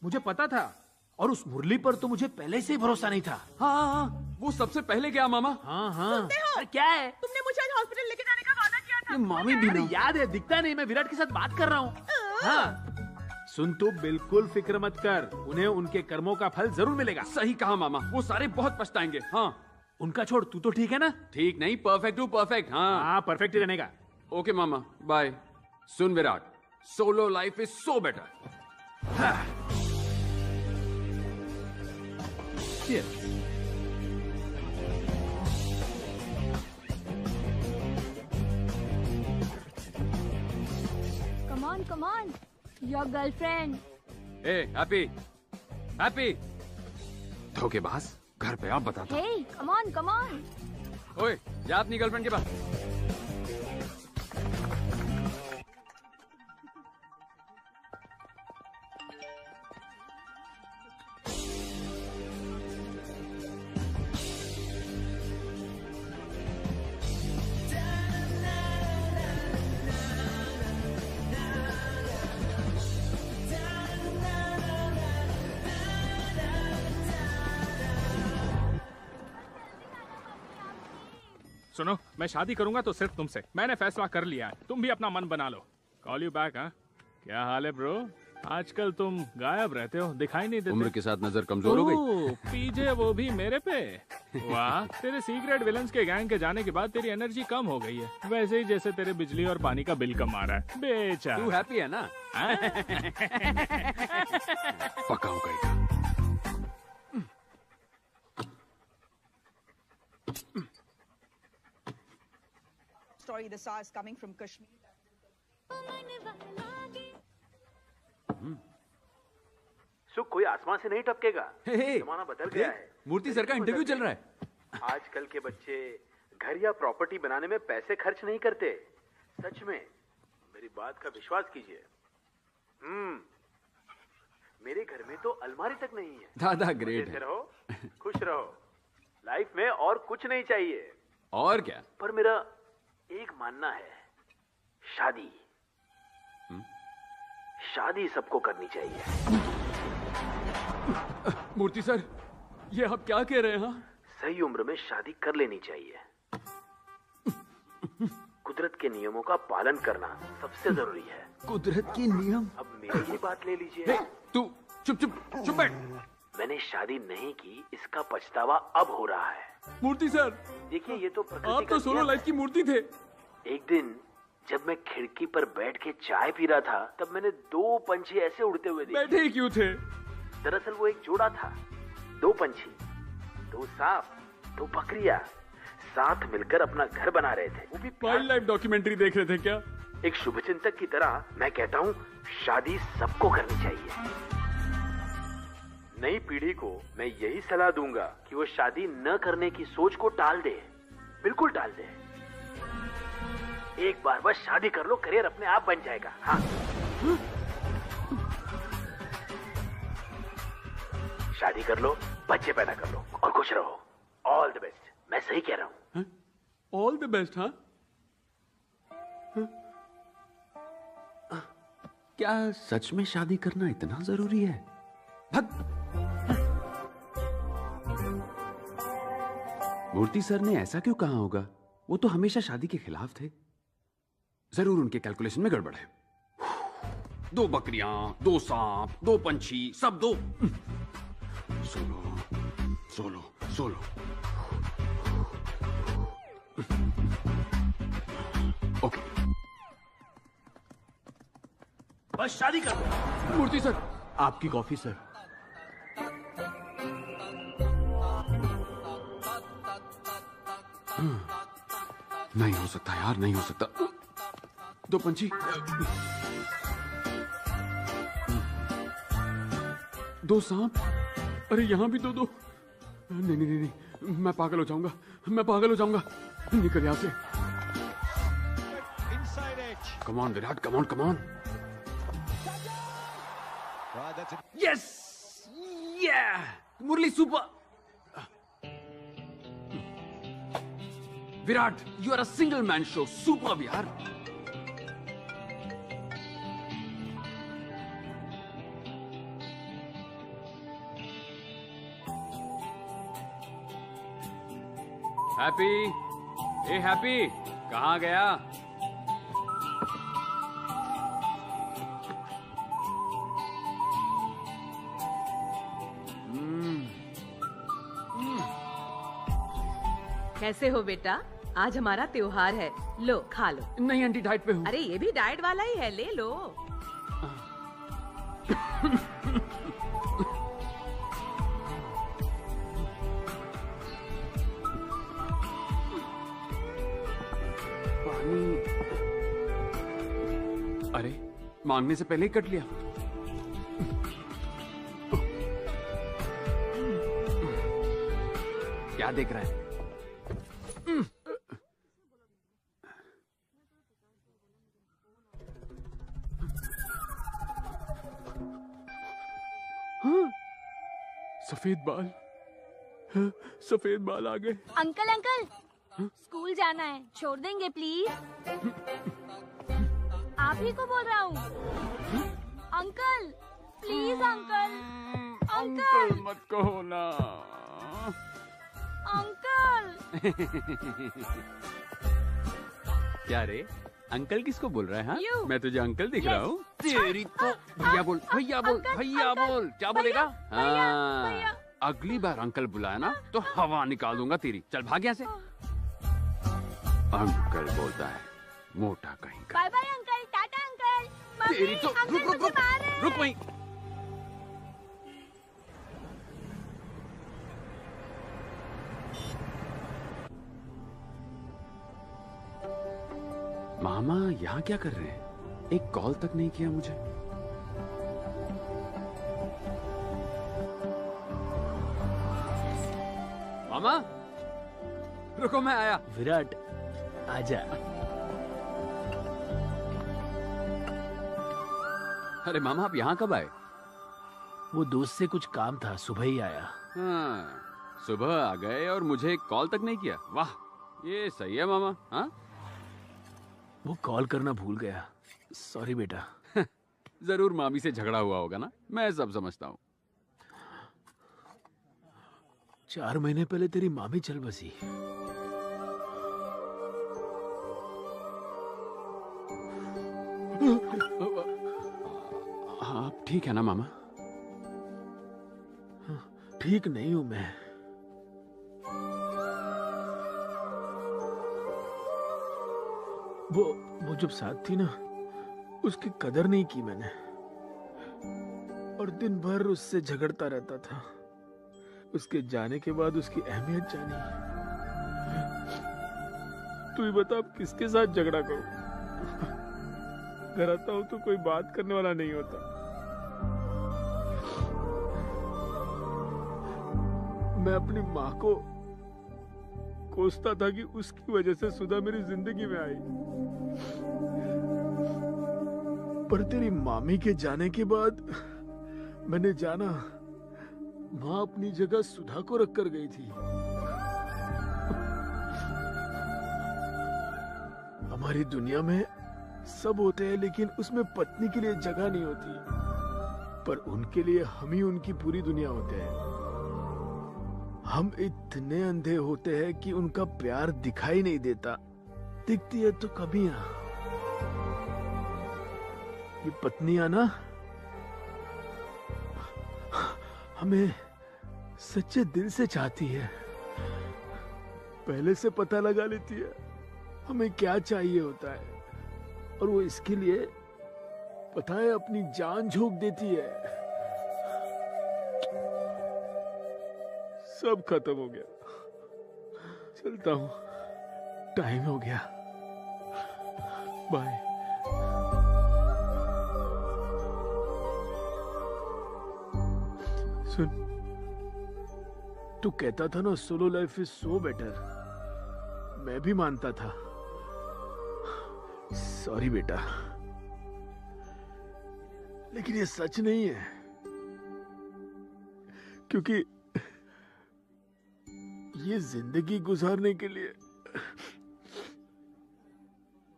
मुझे पता था, और उस मुरली पर तो मुझे पहले से ही भरोसा नहीं था। हाँ, वो सबसे पहले गया मामा। हाँ। अरे क्या है? तुमने मुझे आज हॉस्पिटल लेके जाने का वादा किया था। मामी भी याद है, दिखता नहीं, मैं विराट के साथ बात कर रहा हूँ। हाँ। सुन, तू बिल्कुल फिक्र मत कर, उन्हें उनके कर्मों का फल जरूर मिलेगा। सही कहा मामा, वो सारे बहुत पछताएंगे। हाँ, उनका छोड़, तू तो ठीक है ना? ठीक नहीं, परफेक्ट हूँ, परफेक्ट। हाँ परफेक्ट ही रहने का। ओके मामा, बाय। सुन Virat, solo life is so better. Come on, your girlfriend. ए हैप्पी, हैप्पी। धोखेबाज, घर पे आप बताता। Hey, come on. ओए, जा अपनी गर्लफ्रेंड के पास। सुनो, मैं शादी करूंगा तो सिर्फ तुमसे। मैंने फैसला कर लिया है, तुम भी अपना मन बना लो। Call you back. हाँ, क्या हाल है ब्रो? आजकल तुम गायब रहते हो, दिखाई नहीं देते। उम्र के साथ नजर कमजोर हो गई। पीछे वो भी मेरे पे। वाह, तेरे सीक्रेट विलन्स के गैंग के जाने के बाद तेरी एनर्जी कम हो गई है, वैसे ही जैसे तेरे बिजली और पानी का बिल कम आ रहा है। बेचा तू हैप्पी है ना? पक्का हो गई। Story the saw is coming from Kashmir. सुख कोई आसमान से नहीं टपकेगा। जमाना बदल गया है। मूर्ति सर का इंटरव्यू चल रहा है। आजकल के बच्चे घर या प्रॉपर्टी बनाने में पैसे खर्च नहीं करते। सच में मेरी बात का विश्वास कीजिए। मेरे घर में तो अलमारी तक नहीं है। दादा ग्रेट है। रहो, खुश रहो। लाइफ में और कुछ नहीं चाहिए। और क्या? पर मेरा एक मानना है, शादी शादी सबको करनी चाहिए। मूर्ति सर, ये आप क्या कह रहे हैं? हाँ, सही उम्र में शादी कर लेनी चाहिए। कुदरत के नियमों का पालन करना सबसे जरूरी है। कुदरत के नियम? अब मेरी ही बात ले लीजिए। तू चुप चुप चुप बैठ। मैंने शादी नहीं की, इसका पछतावा अब हो रहा है। मूर्ति सर, देखिए ये तो प्रकृति आप तो सोलो लाइफ की मूर्ति थे। एक दिन जब मैं खिड़की पर बैठ के चाय पी रहा था, तब मैंने 2 पंछी ऐसे उड़ते हुए देखे। बैठे ही क्यों थे? दरअसल वो एक जोड़ा था। 2 पंछी, 2 सांप, 2 बकरियां साथ मिलकर अपना घर बना रहे थे। वो भी वाइल्ड लाइफ डॉक्यूमेंट्री देख रहे थे क्या? एक शुभचिंतक की तरह मैं कहता हूँ, शादी सबको करनी चाहिए। नई पीढ़ी को मैं यही सलाह दूंगा कि वो शादी न करने की सोच को टाल दे, बिल्कुल टाल दे। एक बार बस शादी कर लो, करियर अपने आप बन जाएगा। हाँ, शादी कर लो, बच्चे पैदा कर लो और खुश रहो। All the best. मैं सही कह रहा हूँ। All the best. हाँ, क्या सच में शादी करना इतना जरूरी है? मूर्ति सर ने ऐसा क्यों कहा होगा? वो तो हमेशा शादी के खिलाफ थे। जरूर उनके कैलकुलेशन में गड़बड़ है। 2 बकरियां, 2 सांप, 2 पंछी, सब 2। Solo solo solo. ओके, बस शादी कर दो। मूर्ति सर, आपकी कॉफी सर। नहीं हो सकता यार, नहीं हो सकता। 2 पंछी, 2 सांप, अरे यहां भी 2। नहीं नहीं नहीं, मैं पागल हो जाऊंगा, मैं पागल हो जाऊंगा। निकल यहां से। Come on Virat, come on, come on. Yes, yeah Murali super. Virat, you are a single man show. Super यार। हैप्पी, ए हैप्पी, कहाँ गया? कैसे हो बेटा? आज हमारा त्योहार है, लो खा लो। नहीं आंटी, डाइट पे हूँ। अरे ये भी डाइट वाला ही है, ले लो। पानी। अरे मांगने से पहले ही कट लिया। क्या देख रहा है? सफेद बाल, सफेद बाल आ गए। अंकल अंकल, स्कूल जाना है, छोड़ देंगे प्लीज? आप ही को बोल रहा हूँ। अंकल प्लीज, अंकल अंकल मत कहो ना। अंकल। क्या रे, अंकल किसको बोल रहा है? हाँ, You. मैं तुझे अंकल दिख रहा हूँ। तेरी तो भैया बोल, भैया बोल, भैया बोल। क्या बोलेगा? हाँ, अगली बार अंकल बुलाया ना तो हवा निकाल दूंगा तेरी। चल भाग यहाँ से। अंकल बोलता है, मोटा कहीं का। Bye bye uncle, ta-ta uncle. मम्मी, तेरी तो अंकल रुक रुक मुझे रुक मार रहे हैं। रुक वहीं। मामा यहाँ क्या कर रहे हैं? एक कॉल तक नहीं किया मुझे। मामा रुको, मैं आया। विराट आजा। अरे मामा, आप यहाँ कब आए? वो दोस्त से कुछ काम था, सुबह ही आया। हाँ, सुबह आ गए और मुझे कॉल तक नहीं किया। वाह, ये सही है मामा। हाँ, वो कॉल करना भूल गया, सॉरी बेटा। जरूर मामी से झगड़ा हुआ होगा ना, मैं सब समझता हूँ। 4 महीने पहले तेरी मामी चल बसी। आप ठीक है ना मामा? ठीक नहीं हूं मैं। वो जब साथ थी ना, उसकी कदर नहीं की मैंने, और दिन भर उससे झगड़ता रहता था। उसके जाने के बाद उसकी अहमियत जानी। तू ही बता, अब किसके साथ झगड़ा करूं? घर आता हूं तो कोई बात करने वाला नहीं होता। मैं अपनी माँ को कोसता था कि उसकी वजह से सुधा मेरी जिंदगी में आई, पर तेरी मामी के जाने के बाद मैंने जाना माँ अपनी जगह सुधा को रख कर गई थी। हमारी दुनिया में सब होते हैं, लेकिन उसमें पत्नी के लिए जगह नहीं होती, पर उनके लिए हम ही उनकी पूरी दुनिया होते हैं। हम इतने अंधे होते हैं कि उनका प्यार दिखाई नहीं देता, दिखती है तो कमियां। ये पत्नियां ना हमें सच्चे दिल से चाहती है, पहले से पता लगा लेती है हमें क्या चाहिए होता है, और वो इसके लिए पता है अपनी जान झोंक देती है। सब खत्म हो गया, चलता हूं, टाइम हो गया, बाय। सुन, तू कहता था ना solo life is so better, मैं भी मानता था। सॉरी बेटा, लेकिन ये सच नहीं है, क्योंकि ये जिंदगी गुजारने के लिए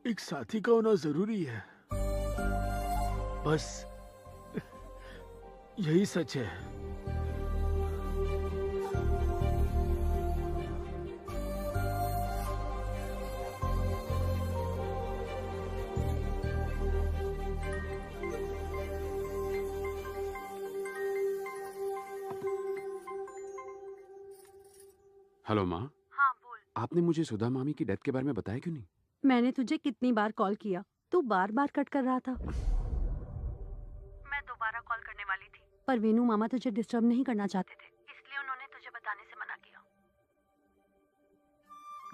एक साथी का होना जरूरी है, बस यही सच है। हेलो माँ। हाँ बोल। आपने मुझे सुधा मामी की डेथ के बारे में बताया क्यों नहीं? मैंने तुझे कितनी बार कॉल किया, तू बार बार कट कर रहा था। मैं दोबारा कॉल करने वाली थी, पर वेनू मामा तुझे डिस्टर्ब नहीं करना चाहते थे, इसलिए उन्होंने तुझे बताने से मना किया।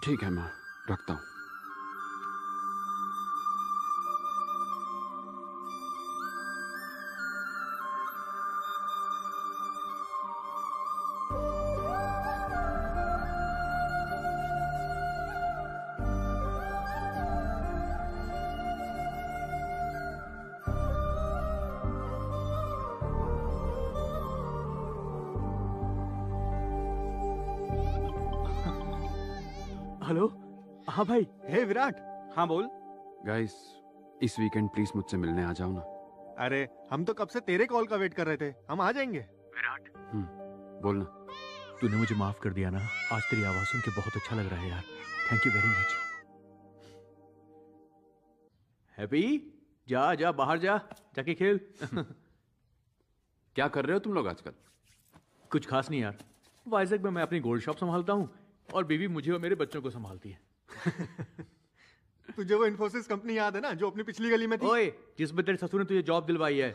ठीक है माँ, रखता हूँ। हेलो, हाँ भाई। हे विराट। हाँ बोल। गाइस, इस वीकेंड प्लीज मुझसे मिलने आ जाओ ना। अरे हम तो कब से तेरे कॉल का वेट कर रहे थे, हम आ जाएंगे। विराट, बोलना। तूने मुझे माफ कर दिया ना, आज तेरी आवाज सुन के बहुत अच्छा लग रहा है यार, thank you very much. Happy, जा जा बाहर जा, जाके खेल। क्या कर रहे हो तुम लोग आजकल? कुछ खास नहीं यार, वाइजैक में मैं अपनी गोल्ड शॉप संभालता हूँ और बीवी मुझे और मेरे बच्चों को संभालती है। तुझे वो इन्फोसिस कंपनी याद है ना, जो अपनी पिछली गली में थी? ओए, जिसमें तेरे ससुर ने तुझे जॉब दिलवाई है।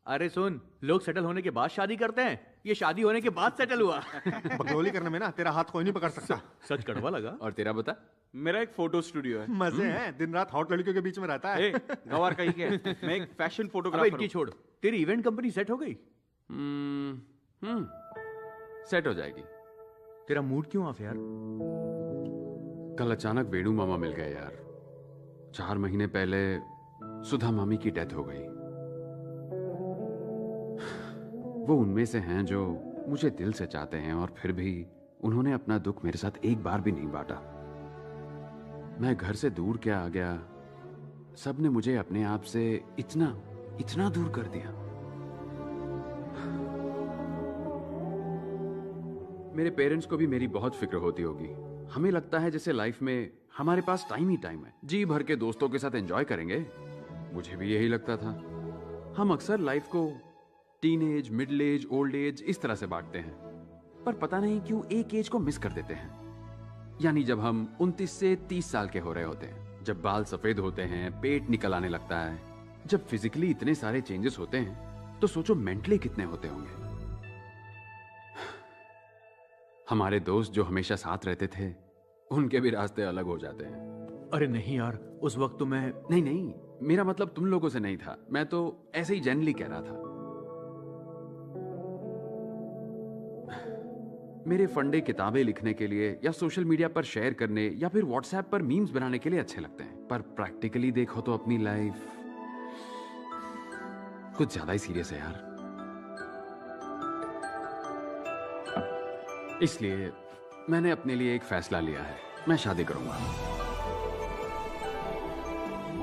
अरे सुन, लोग सेटल होने के बाद शादी करते हैं, ये शादी होने के बाद सेटल हुआ। बकलोली करने में ना तेरा हाथ कोई नहीं पकड़ सकता। सच कड़वा लगा। और तेरा बता? मेरा एक फोटो स्टूडियो है। मजे हैं, दिन रात हॉट लड़कियों के बीच में रहता है। गवार कहीं के, मैं एक फैशन फोटोग्राफर इनकी छोड़, तेरी इवेंट कंपनी सेट हो गई? सेट हो जाएगी। तेरा मूड क्यों ऑफ यार? कल अचानक वेणु मामा मिल गए यार। 4 महीने पहले सुधा मामी की डेथ हो गई। वो उनमें से हैं जो मुझे दिल से चाहते हैं और फिर भी उन्होंने अपना दुख मेरे साथ एक बार भी नहीं बांटा। मैं घर से दूर क्या आ गया, सबने मुझे अपने आप से इतना दूर कर दिया। मेरे पेरेंट्स को भी मेरी बहुत फिक्र होती होगी। हमें लगता है जैसे लाइफ में हमारे पास टाइम ही टाइम है, जी भर के दोस्तों के साथ एंजॉय करेंगे। मुझे भी यही लगता था। हम अक्सर लाइफ को teenage, middle age, old age इस तरह से बांटते हैं, पर पता नहीं क्यों एक एज को मिस कर देते हैं। यानी जब हम 29 से 30 साल के हो रहे होते हैं, जब बाल सफेद होते हैं, पेट निकल आने लगता है, जब फिजिकली इतने सारे चेंजेस होते हैं, तो सोचो मेंटली कितने होते होंगे। हमारे दोस्त जो हमेशा साथ रहते थे, उनके भी रास्ते अलग हो जाते हैं। अरे नहीं यार, उस वक्त तो मैं नहीं, मेरा मतलब तुम लोगों से नहीं था, मैं तो ऐसे ही जनरली कह रहा था। मेरे फंडे किताबें लिखने के लिए या सोशल मीडिया पर शेयर करने या फिर व्हाट्सएप पर मीम्स बनाने के लिए अच्छे लगते हैं, पर प्रैक्टिकली देखो तो अपनी लाइफ कुछ ज्यादा ही सीरियस है यार। इसलिए मैंने अपने लिए एक फैसला लिया है, मैं शादी करूंगा।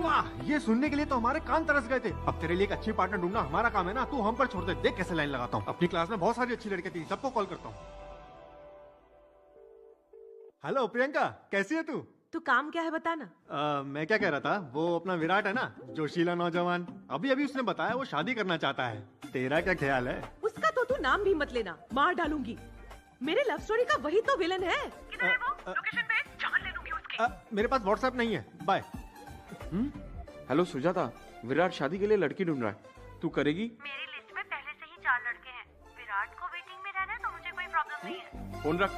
वाह, ये सुनने के लिए तो हमारे कान तरस गए थे। अब तेरे लिए एक अच्छी पार्टनर ढूंढना हमारा काम है ना, तू हम पर छोड़ दे। देख कैसे लाइन लगाता हूँ। अपनी क्लास में बहुत सारी अच्छी लड़कियां थी, सबको कॉल करता हूँ। हेलो प्रियंका, कैसी है तू? तू काम क्या है बताना। मैं क्या कह रहा था, वो अपना विराट है ना, जोशीला नौजवान, अभी उसने बताया वो शादी करना चाहता है। तेरा क्या ख्याल है? उसका तो तू नाम भी मत लेना, मार डालूंगी। मेरे लव स्टोरी का वही तो विलन है। किधर है वो? लोकेशन भेज, जान ले लूंगी उसकी। मेरे पास व्हाट्सएप नहीं है, बाय। हेलो सुजाता, विराट शादी के लिए लड़की ढूंढ रहा है, तू करेगी? मेरी लिस्ट में पहले से ही 4 लड़के हैं। विराट को वेटिंग में रहना है तो मुझे कोई प्रॉब्लम नहीं है। फोन रख।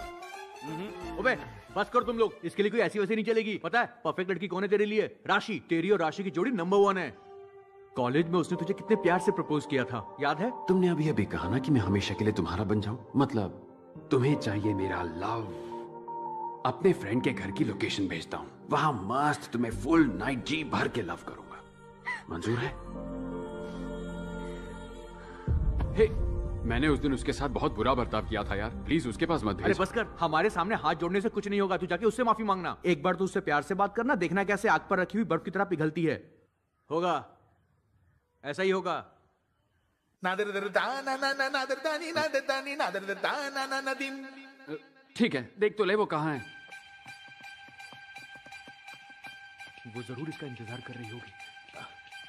ओबे बस कर तुम लोग, इसके लिए कोई ऐसी वैसी नहीं चलेगी। पता है परफेक्ट लड़की कौन है तेरे लिए? राशि। तेरी और राशि की जोड़ी नंबर 1 है। कॉलेज में उसने तुझे कितने प्यार से प्रपोज किया था, याद है? तुमने अभी कहा ना कि मैं हमेशा के लिए तुम्हारा बन जाऊं, मतलब तुम्हें चाहिए मेरा लव। अपने फ्रेंड के घर की लोकेशन भेजता हूं, वहां मस्त तुम्हें फुल नाइट जी भर के लव करूंगा। मंजूर है? हे, मैंने उस दिन उसके साथ बहुत बुरा बर्ताव किया था यार, प्लीज उसके पास मत भेज। अरे बस कर, हमारे सामने हाथ जोड़ने से कुछ नहीं होगा। तू जाके उससे माफी मांगना। एक बार तू उससे प्यार से बात करना, देखना कैसे आग पर रखी हुई बर्फ की तरह पिघलती है। होगा, ऐसा ही होगा। ठीक है, देख तो ले वो कहाँ है। वो जरूर इसका इंतजार कर रही होगी।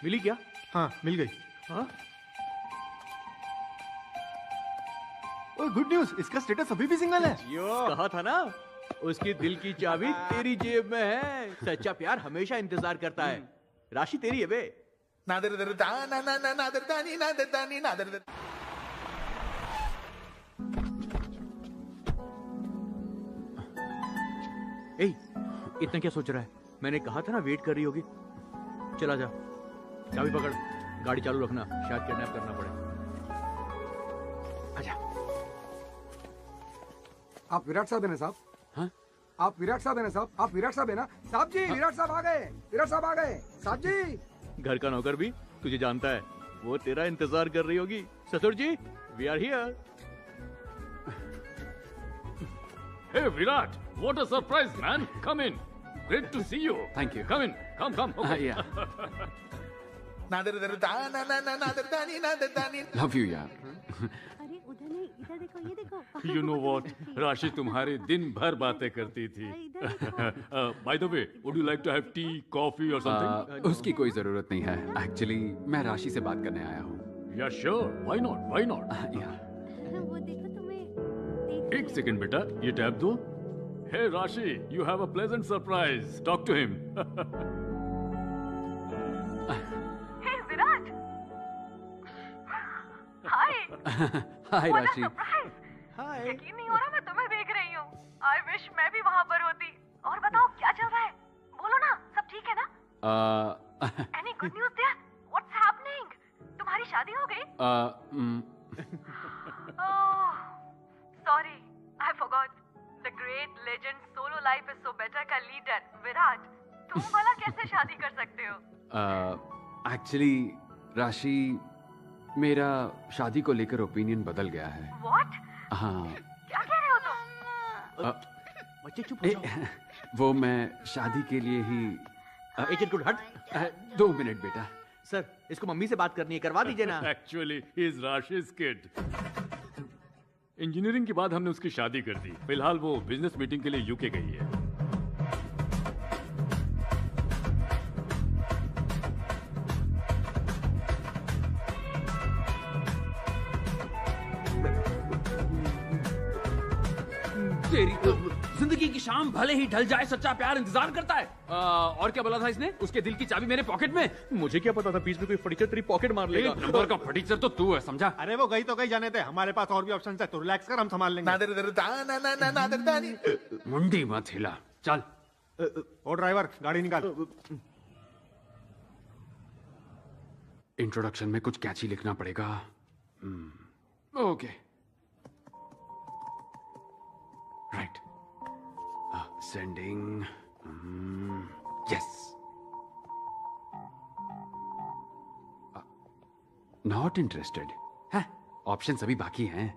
मिली क्या? हाँ मिल गई। हाँ? गुड न्यूज, इसका स्टेटस अभी भी सिंगल है। कहा था ना, उसकी दिल की चाबी तेरी जेब में है। सच्चा प्यार हमेशा इंतजार करता है। राशि तेरी है बे। ए, इतना क्या सोच रहा है? मैंने कहा था ना वेट कर रही होगी। चला जा, चाबी पकड़, गाड़ी चालू रखना, शायद किडनैप करना पड़े। आजा। आप विराट साहब है ना साहब? हाँ? आप विराट साहब है ना साहब? आप विराट साहब है ना साहब जी? हाँ? विराट साहब आ गए, विराट साहब आ गए साहब जी। घर का नौकर भी तुझे जानता है, वो तेरा इंतजार कर रही होगी। ससुर जी, we are here. Hey Virat, what a surprise, man! Come in. Great to see you. Thank you. Come in. Come. Okay. Yeah. Love you यार। अरे उधर नहीं, इधर देखो, ये देखो। You know what? राशि तुम्हारी दिन भर बातें करती थी। By the way, would you like to have tea, coffee or something? उसकी कोई जरूरत नहीं है। Actually, मैं राशि से बात करने आया हूँ। Yeah, sure. Why not? Why not? Yeah. वो देखो तुम्हें। एक सेकंड बेटा, ये टैब दो। Hey Rashi, you have a pleasant surprise. Talk to him. Hey Virat. Hi. Hi राशि। Hi. यकीन नहीं हो रहा मैं तुम्हें देख रही हूँ। I wish मैं भी वहाँ पर होती। और बताओ क्या चल रहा है? बोलो ना, सब ठीक है ना? Any good news there? What's happening? तुम्हारी शादी हो गई? Oh, sorry, I forgot. The great legend Solo Life is So Better का लीडर विराट, तुम भला कैसे शादी कर सकते हो? Actually, राशि, मेरा शादी को लेकर ओपिनियन बदल गया है। What? हाँ। क्या कह रहे हो तुम? बच्चे चुप हो जाओ। वो मैं शादी के लिए ही एजेंट गुड हट। 2 मिनट बेटा। सर, इसको मम्मी से बात करनी है, करवा दीजिए ना। Actually he is Rashi's kid. Engineering के बाद हमने उसकी शादी कर दी। फिलहाल वो बिजनेस मीटिंग के लिए यूके गई है। तेरी तो जिंदगी की शाम भले ही ढल जाए, सच्चा प्यार इंतजार करता है। और क्या बोला था इसने? उसके दिल की चाबी मेरे पॉकेट में। मुझे क्या पता था बीच में कोई फटीचर तेरी पॉकेट मार लेगा। एक नंबर का फटीचर तो तू है, समझा? अरे वो गई तो गई, जाने दे, हमारे पास और भी ऑप्शन है, तो रिलैक्स कर, हम संभाल लेंगे। मुंडी मत हिला, चल। ओ ड्राइवर, गाड़ी निकाल। इंट्रोडक्शन में कुछ कैची लिखना पड़ेगा। Okay, right. Sending. Yes. Not interested है। ऑप्शन अभी बाकी हैं।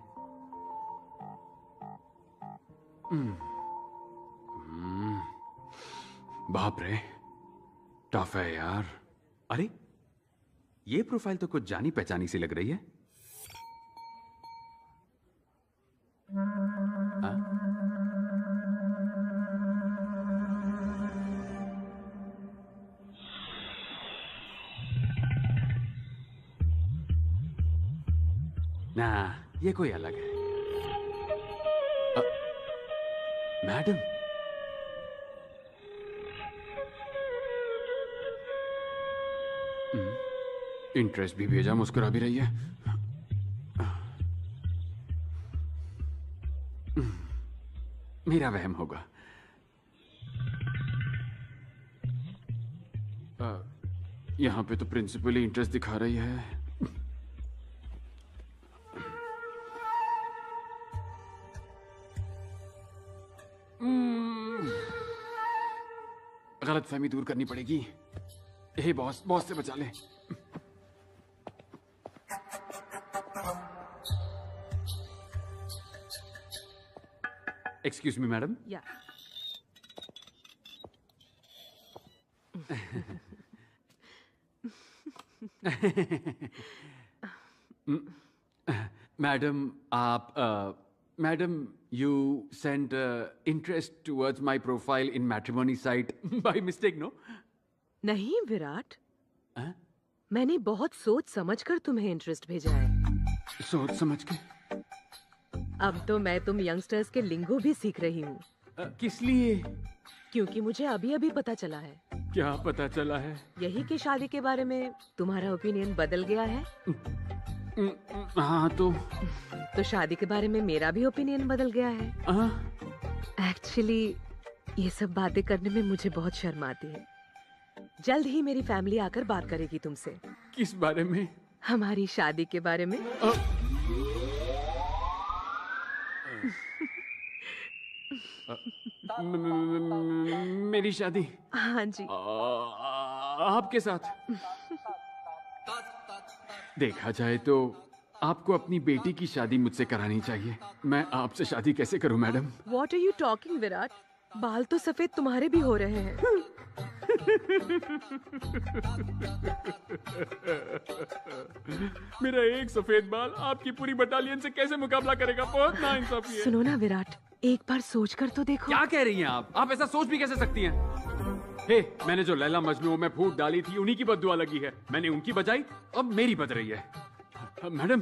बाप रे, टफ है यार। अरे, ये प्रोफाइल तो कुछ जानी पहचानी सी लग रही है। ना, ये कोई अलग है। मैडम, इंटरेस्ट भी भेजा, मुस्कुरा भी रही है। मेरा वहम होगा। यहां पे तो प्रिंसिपल ही इंटरेस्ट दिखा रही है। गलतफहमी दूर करनी पड़ेगी। हे बॉस, बॉस से बचा ले। Excuse me madam. या। मैडम, आप madam, you sent interest towards my profile in matrimony site by mistake, no? नहीं विराट, मैंने बहुत सोच समझकर तुम्हें इंटरेस्ट भेजा है। सोच समझ के? अब तो मैं तुम यंगस्टर्स के लिंगो भी सीख रही हूँ। किस लिए? क्योंकि मुझे अभी अभी पता चला है। क्या पता चला है? यही कि शादी के बारे में तुम्हारा ओपिनियन बदल गया है। हाँ तो शादी के बारे में मेरा भी ओपिनियन बदल गया है। एक्चुअली ये सब बातें करने में मुझे बहुत शर्म आती है। जल्द ही मेरी फैमिली आकर बात करेगी तुमसे। किस बारे में? हमारी शादी के बारे में। मेरी शादी? हाँ जी। आपके साथ? देखा जाए तो आपको अपनी बेटी की शादी मुझसे करानी चाहिए। मैं आपसे शादी कैसे करूं madam? What are you talking, Virat? बाल तो सफेद तुम्हारे भी हो रहे हैं। मेरा एक सफेद बाल आपकी पूरी बटालियन से कैसे मुकाबला करेगा? बहुत नाइंसाफी है। सुनो ना विराट, एक बार सोच कर तो देखो। क्या कह रही हैं आप? आप ऐसा सोच भी कैसे सकती हैं? हे, मैंने जो लैला मजनू में फूट डाली थी, उन्हीं की बद्दुआ लगी है। मैंने उनकी बजाई, अब मेरी बज रही है। मैडम,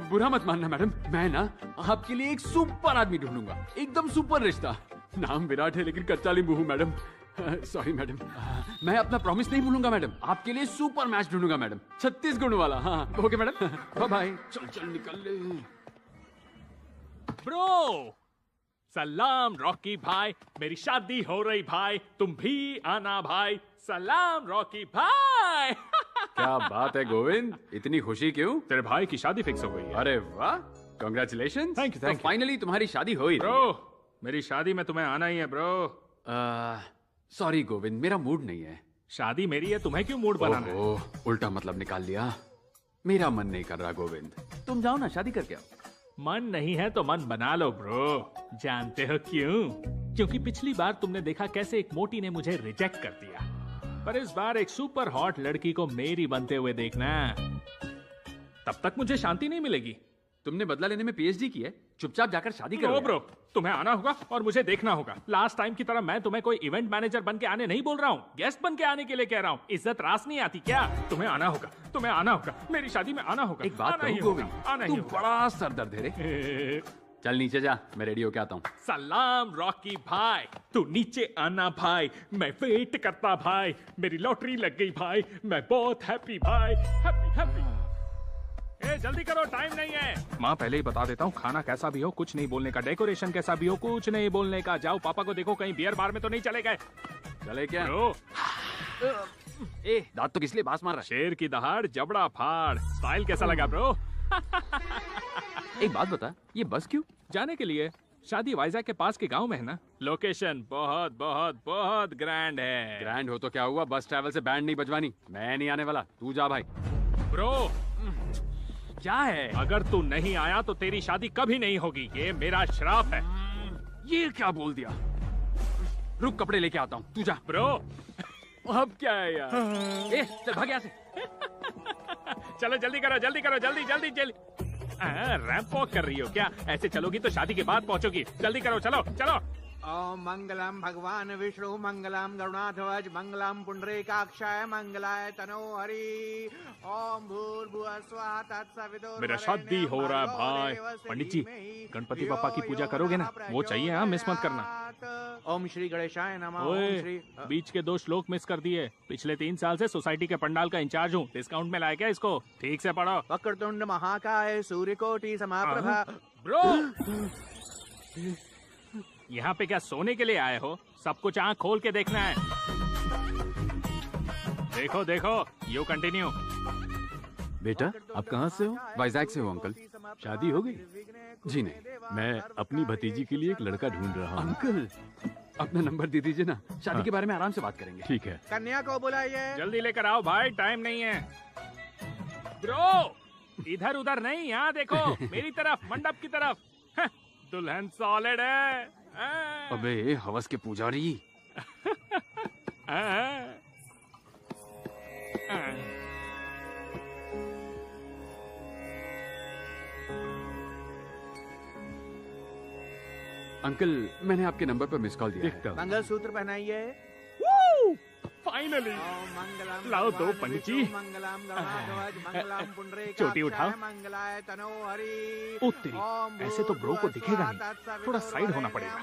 बुरा मत मानना मैडम, मैं ना आपके लिए एक सुपर आदमी ढूंढूंगा, एकदम सुपर रिश्ता। नाम विराट है लेकिन कच्चा नींबू हूँ मैडम। सॉरी मैडम, मैं अपना प्रॉमिस नहीं भूलूंगा मैडम। आपके लिए सुपर मैच ढूंढूंगा मैडम, 36 गुण वाला। हाँ ओके मैडम, बाय बाय। चल चल निकल ले। ब्रो, सलाम रॉकी भाई, मेरी शादी हो रही भाई, तुम भी आना भाई। सलाम रॉकी भाई। क्या बात है गोविंद, इतनी खुशी क्यों? तेरे भाई की शादी फिक्स हो गई है। अरे वाह, congratulation. Thank you, thank you. Finally तुम्हारी शादी हो ही ब्रो, मेरी शादी में तुम्हें आना ही है ब्रो। सॉरी गोविंद, मेरा मूड नहीं है। शादी मेरी है, तुम्हें क्यों मूड बनाना है? उल्टा मतलब निकाल लिया। मेरा मन नहीं कर रहा गोविंद, तुम जाओ ना, शादी करके आओ। मन नहीं है तो मन बना लो ब्रो। जानते हो क्यों? क्योंकि पिछली बार तुमने देखा कैसे एक मोटी ने मुझे रिजेक्ट कर दिया, पर इस बार एक सुपर हॉट लड़की को मेरी बनते हुए देखना, तब तक मुझे शांति नहीं मिलेगी। तुमने बदला लेने में पीएचडी की है, चुपचाप जाकर शादी करो। ब्रो, तुम्हें आना होगा और मुझे देखना होगा। लास्ट टाइम की तरह मैं तुम्हें कोई इवेंट मैनेजर बन के आने नहीं बोल रहा हूँ, गेस्ट बन के आने के लिए कह रहा हूँ। इज्जत रास नहीं आती क्या? तुम्हें आना होगा, तुम्हें आना होगा, मेरी शादी में आना होगा। एक बात कहूं गोविंद, तू बड़ा सरदर्द है रे। चल नीचे जा, मैं रेडी होके आता हूँ। सलाम रॉकी भाई, तू नीचे आना भाई, मैं वेट करता भाई। मेरी लॉटरी लग गई भाई, मैं बहुत हैप्पी भाई, हैप्पी हैप्पी। ए, जल्दी करो, टाइम नहीं है। माँ पहले ही बता देता हूँ, खाना कैसा भी हो कुछ नहीं बोलने का, डेकोरेशन कैसा भी हो कुछ नहीं बोलने का। जाओ पापा को देखो कहीं बियर बार में तो नहीं चले गए। चले क्या? ए, दांत तो किस लिए बास मार रहा है? शेर की दहाड़ जबड़ा फाड़। स्टाइल कैसा लगा ब्रो? एक बात बता, ये बस क्यों? जाने के लिए। शादी वाइजैक के पास के गांव में है ना। लोकेशन बहुत बहुत बहुत ग्रैंड है। ग्रैंड हो तो क्या हुआ, बस ट्रैवल से बैंड नहीं बजवानी। मैं नहीं आने वाला, तू जा भाई। ब्रो क्या है? अगर तू नहीं आया तो तेरी शादी कभी नहीं होगी, ये मेरा श्राप है। ये क्या बोल दिया? रुक, कपड़े लेके आता हूँ, तू जा। ब्रो अब क्या है यार? ए, चल भाग यहाँ से। चलो जल्दी करो, जल्दी करो, जल्दी जल्दी जल्दी। रैंप वॉक कर रही हो क्या? ऐसे चलोगी तो शादी के बाद पहुंचोगी। जल्दी करो, चलो चलो। ओम मंगलम भगवान विष्णु मंगलम गरुणाध्वज मंगलम पुंडरीकाक्षाय मंगलाय तनो हरि। ओम भूर्भुवः स्वः तत्सवितुर्वरेण्यं। मेरा शादी हो रहा है भाई। पंडित जी, गणपति पापा की पूजा करोगे ना? वो चाहिए, हाँ, मिस मत करना। ओम श्री गणेशाय नमः। ओए, बीच के 2 श्लोक मिस कर दिए। पिछले 3 साल से सोसाइटी के पंडाल का इंचार्ज हूँ, डिस्काउंट में लाया क्या इसको? ठीक से पढ़ो। वक्रतुंड महाकाय सूर्यकोटि समप्रभा। ब्रो यहाँ पे क्या सोने के लिए आए हो? सब कुछ आँख खोल के देखना है। देखो देखो, यू कंटिन्यू। बेटा, आप कहाँ से हो? वाइजैक से हो अंकल। शादी हो गई? जी नहीं। मैं अपनी भतीजी के लिए एक लड़का ढूंढ रहा हूँ। अंकल, अपना नंबर दे दीजिए ना, शादी के बारे में आराम से बात करेंगे। ठीक है। कन्या को बुलाइए। जल्दी लेकर आओ भाई, टाइम नहीं है। ब्रो इधर उधर नहीं, यहाँ देखो मेरी तरफ, मंडप की तरफ। दुल्हन सॉलिड है। अबे हवस के पुजारी। अंकल, मैंने आपके नंबर पर मिस कॉल दिया है। मंगलसूत्र पहनाइए। फाइनली लाओ दो पंडित जी। चोटी उठाओ। ओ तेरी, ऐसे तो ब्रो को दिखेगा नहीं, थोड़ा साइड होना पड़ेगा।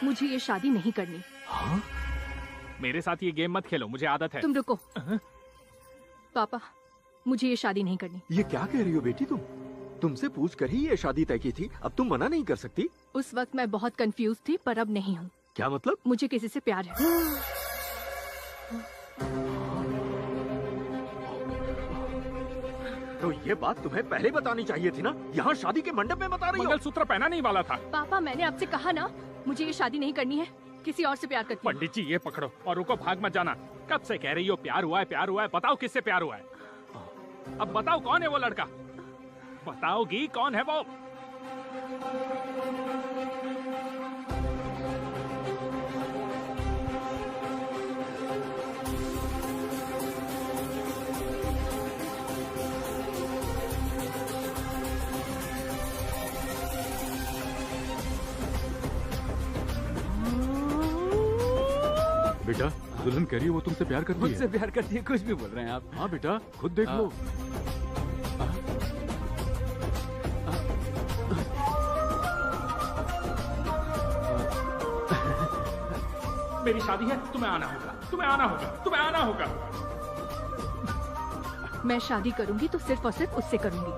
मुझे ये शादी नहीं करनी। हाँ? मेरे साथ ये गेम मत खेलो, मुझे आदत है। तुम रुको। पापा, मुझे ये शादी नहीं करनी। ये क्या कह रही हो बेटी तुम? तुमसे पूछ कर ही ये शादी तय की थी, अब तुम मना नहीं कर सकती। उस वक्त मैं बहुत कंफ्यूज थी, पर अब नहीं हूँ। क्या मतलब? मुझे किसी से प्यार है। तो ये बात तुम्हें पहले बतानी चाहिए थी ना, यहाँ शादी के मंडप में बता रही हो। मंगलसूत्र पहना नहीं वाला था। पापा, मैंने आपसे कहा ना, मुझे ये शादी नहीं करनी है, किसी और से प्यार करती हूँ। पंडित जी ये पकड़ो और रुको, भाग मत जाना। कब से कह रही हो प्यार हुआ है, प्यार हुआ है, बताओ किससे प्यार हुआ है? अब बताओ कौन है वो लड़का? बताओगी कौन है वो? बेटा, दुल्हन कह रही है वो तुमसे प्यार करती है। मुझसे प्यार करती है, कुछ भी बोल रहे हैं आप। हाँ बेटा, खुद देख लो। मेरी शादी है, तुम्हें आना होगा, तुम्हें आना होगा, तुम्हें आना होगा। मैं शादी करूंगी तो सिर्फ और सिर्फ उससे करूंगी।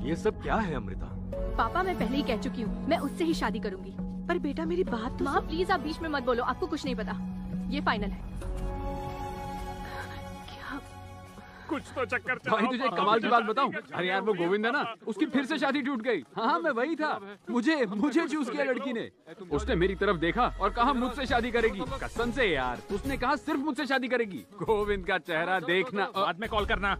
ये सब क्या है अमृता? पापा मैं पहले ही कह चुकी हूँ, मैं उससे ही शादी करूंगी। पर बेटा मेरी बात तो माँ प्लीज आप बीच में मत बोलो, आपको कुछ नहीं पता। ये फाइनल है। कुछ तो चक्कर चलाओ। भाई तुझे एक कमाल की बात बताऊं? अरे यार वो गोविंद है ना, उसकी फिर से शादी टूट गई। हाँ मैं वही था। मुझे चूज किया लड़की ने। उसने मेरी तरफ देखा और कहा मुझसे शादी करेगी। कसम से यार, उसने कहा सिर्फ मुझसे शादी करेगी। गोविंद का चेहरा देखना। बाद में कॉल करना।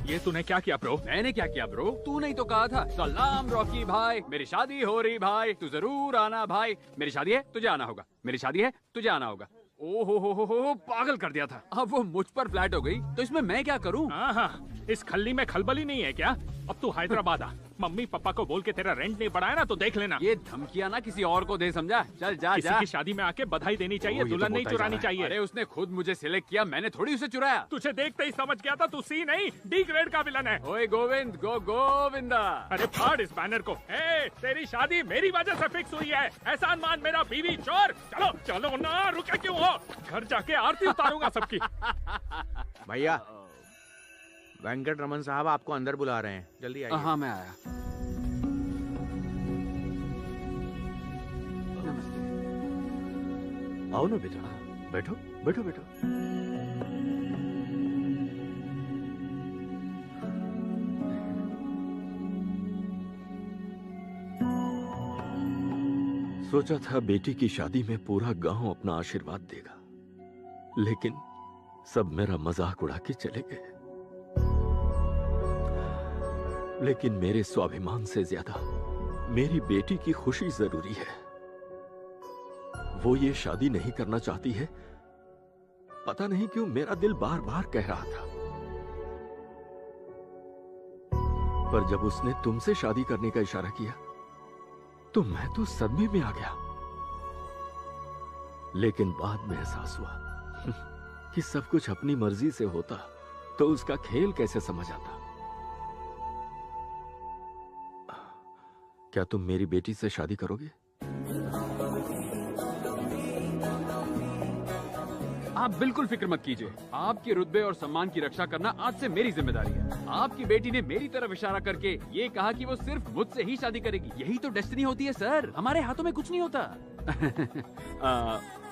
ये तूने क्या किया ब्रो? मैंने क्या किया ब्रो? तू नहीं तो कहा था सलाम रॉकी भाई, मेरी शादी हो रही भाई, तू जरूर आना भाई। मेरी शादी है, तुझे आना होगा। मेरी शादी है, तुझे आना होगा। ओहो पागल कर दिया था। अब वो मुझ पर फ्लैट हो गई तो इसमें मैं क्या करूं? हाँ, इस खल्ली में खलबली नहीं है क्या? अब तू हैदराबाद आ, मम्मी पापा को बोल के तेरा रेंट नहीं बढ़ाया ना तो देख लेना। ये धमकियां ना किसी और को दे, समझा? चल जा किसी की शादी में आके बधाई देनी चाहिए, दुल्हन नहीं चुरानी चाहिए। अरे उसने खुद मुझे सिलेक्ट किया, मैंने थोड़ी उसे चुराया। तुझे देखते ही समझ गया था तू सी नहीं डी ग्रेड का विलन है। ओए गोविंद गोविंदा। अरे फाड़ इस बैनर को। तेरी शादी मेरी वजह से फिक्स हुई है। एहसान मान मेरा बीवी चोर। चलो चलो ना, रुके क्यों हो? घर जाके आरती उतारूंगा सबकी। भैया वेंकट रमन साहब आपको अंदर बुला रहे हैं, जल्दी आइए। हाँ मैं आया। आओ ना बेटा, बैठो बैठो बैठो। सोचा था बेटी की शादी में पूरा गांव अपना आशीर्वाद देगा, लेकिन सब मेरा मजाक उड़ा के चले गए। लेकिन मेरे स्वाभिमान से ज्यादा मेरी बेटी की खुशी जरूरी है। वो ये शादी नहीं करना चाहती है। पता नहीं क्यों मेरा दिल बार बार कह रहा था, पर जब उसने तुमसे शादी करने का इशारा किया तो मैं तो सदमे में आ गया। लेकिन बाद में एहसास हुआ कि सब कुछ अपनी मर्जी से होता तो उसका खेल कैसे समझ आता। क्या तुम मेरी बेटी से शादी करोगे? आप बिल्कुल फिक्र मत कीजिए। आपके रुतबे और सम्मान की रक्षा करना आज से मेरी जिम्मेदारी है। आपकी बेटी ने मेरी तरफ इशारा करके ये कहा कि वो सिर्फ मुझसे ही शादी करेगी। यही तो डेस्टिनी होती है सर, हमारे हाथों में कुछ नहीं होता।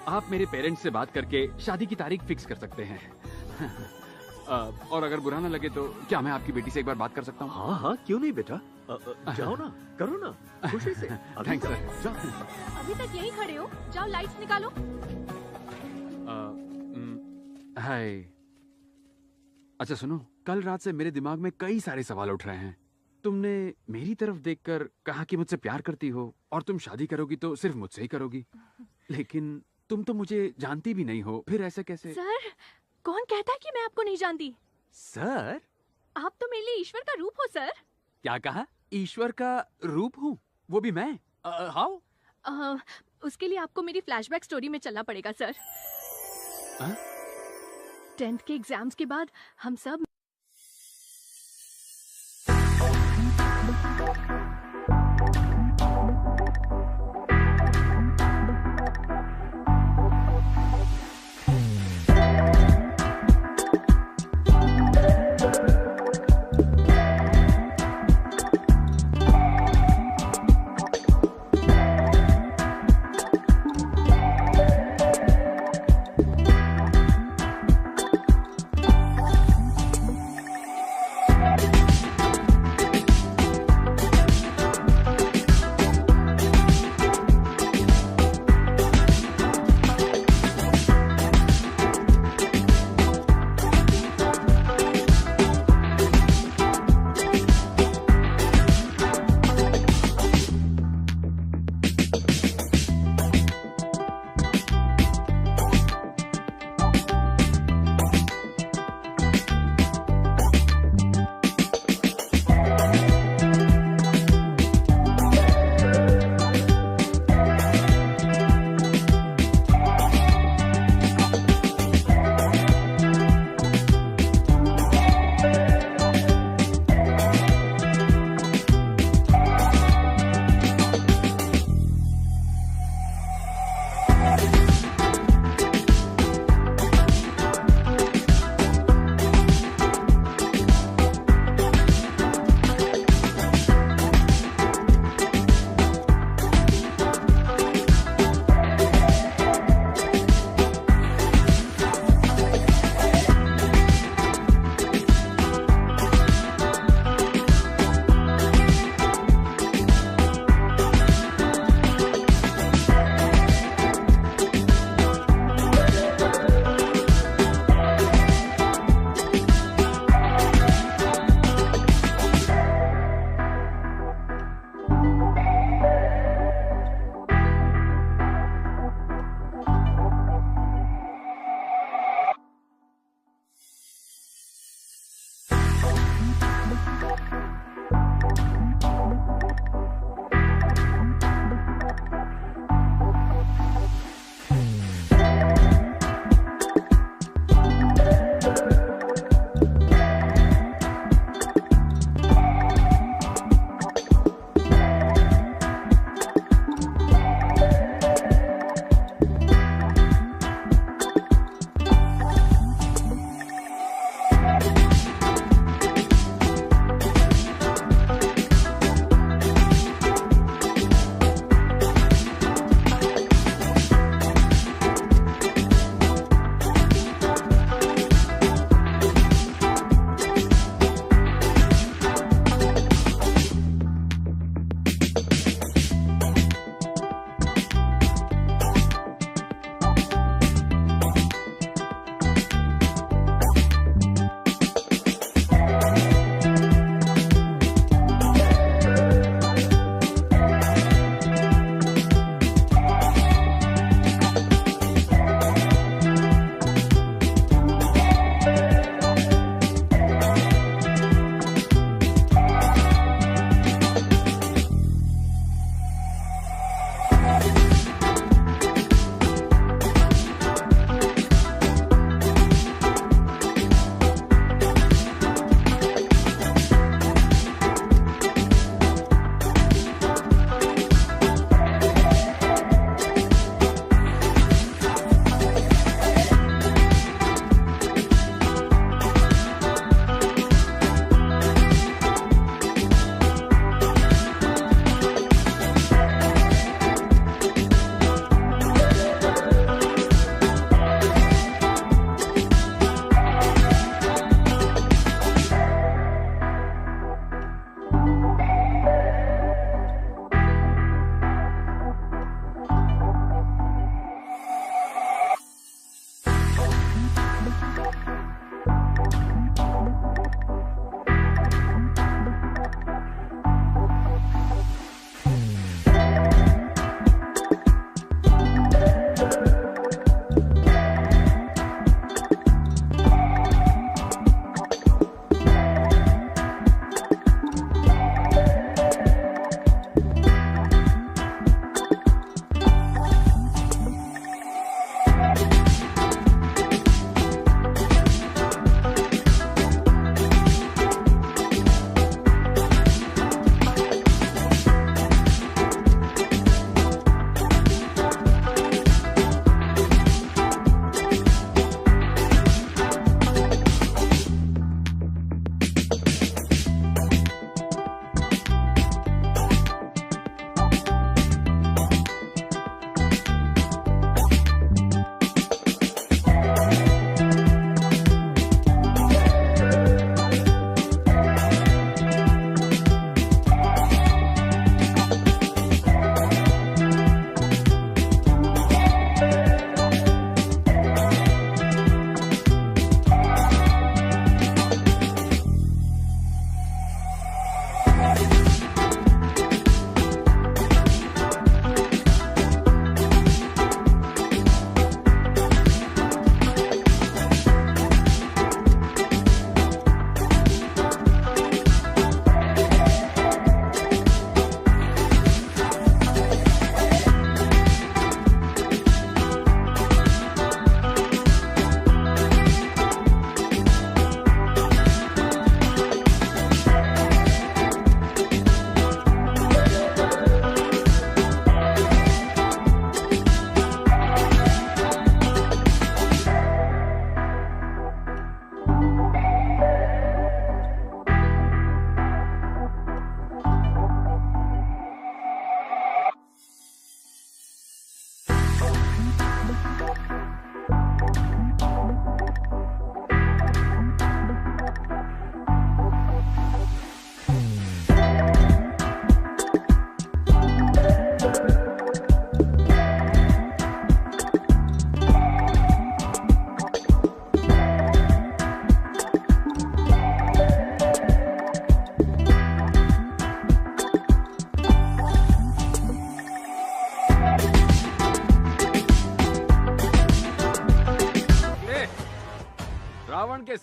आप मेरे पेरेंट्स से बात करके शादी की तारीख फिक्स कर सकते हैं। और अगर बुरा ना लगे तो क्या मैं आपकी बेटी से एक बार बात कर सकता हूँ? हाँ हाँ क्यों नहीं बेटा, जाओ ना, करो ना खुशी से। Thanks sir. जाओ। अभी तक यहीं खड़े हो, जाओ लाइट्स निकालो। हाय। अच्छा सुनो, कल रात से मेरे दिमाग में कई सारे सवाल उठ रहे हैं। तुमने मेरी तरफ देखकर कहा कि मुझसे प्यार करती हो और तुम शादी करोगी तो सिर्फ मुझसे ही करोगी, लेकिन तुम तो मुझे जानती भी नहीं हो, फिर ऐसे कैसे? सर कौन कहता है कि मैं आपको नहीं जानती? सर आप तो मेरे लिए ईश्वर का रूप हो सर। क्या कहा? ईश्वर का रूप हूँ? वो भी मैं? हाउ? उसके लिए आपको मेरी फ्लैशबैक स्टोरी में चलना पड़ेगा सर। 10th के एग्जाम्स के बाद हम सब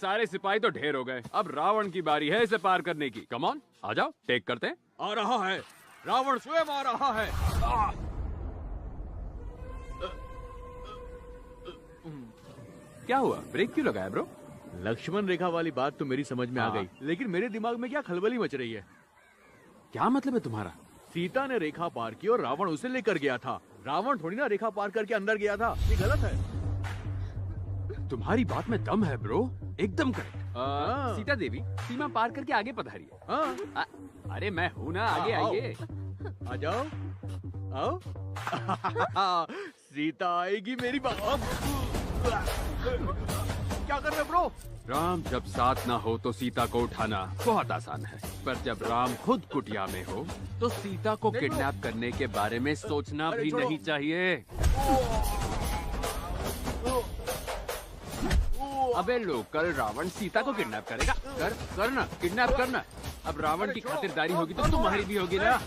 सारे सिपाही तो ढेर हो गए, अब रावण की बारी है इसे पार करने की। कम ऑन, आ जाओ, टेक करते हैं। आ रहा है, रावण स्वयं आ रहा है। क्या हुआ, ब्रेक क्यों लगाया ब्रो? लक्ष्मण रेखा वाली बात तो मेरी समझ में आ गई, लेकिन मेरे दिमाग में क्या खलबली मच रही है। क्या मतलब है तुम्हारा? सीता ने रेखा पार की और रावण उसे लेकर गया था। रावण थोड़ी ना रेखा पार करके अंदर गया था, ये गलत है। तुम्हारी बात में दम है ब्रो, एकदम करेक्ट। सीता देवी सीमा पार करके आगे पधारी है। अरे मैं हूँ ना, आगे आइए। आ जाओ, आओ। सीता आएगी मेरी बात। क्या कर रहे हो ब्रो? राम जब साथ ना हो तो सीता को उठाना बहुत आसान है, पर जब राम खुद कुटिया में हो तो सीता को किडनैप करने के बारे में सोचना भी नहीं चाहिए। अबे लोकल, रावण सीता को किडनैप करेगा? करना, किडनैप करना। अब रावण की खातिरदारी होगी तो तुम्हारी भी होगी ना।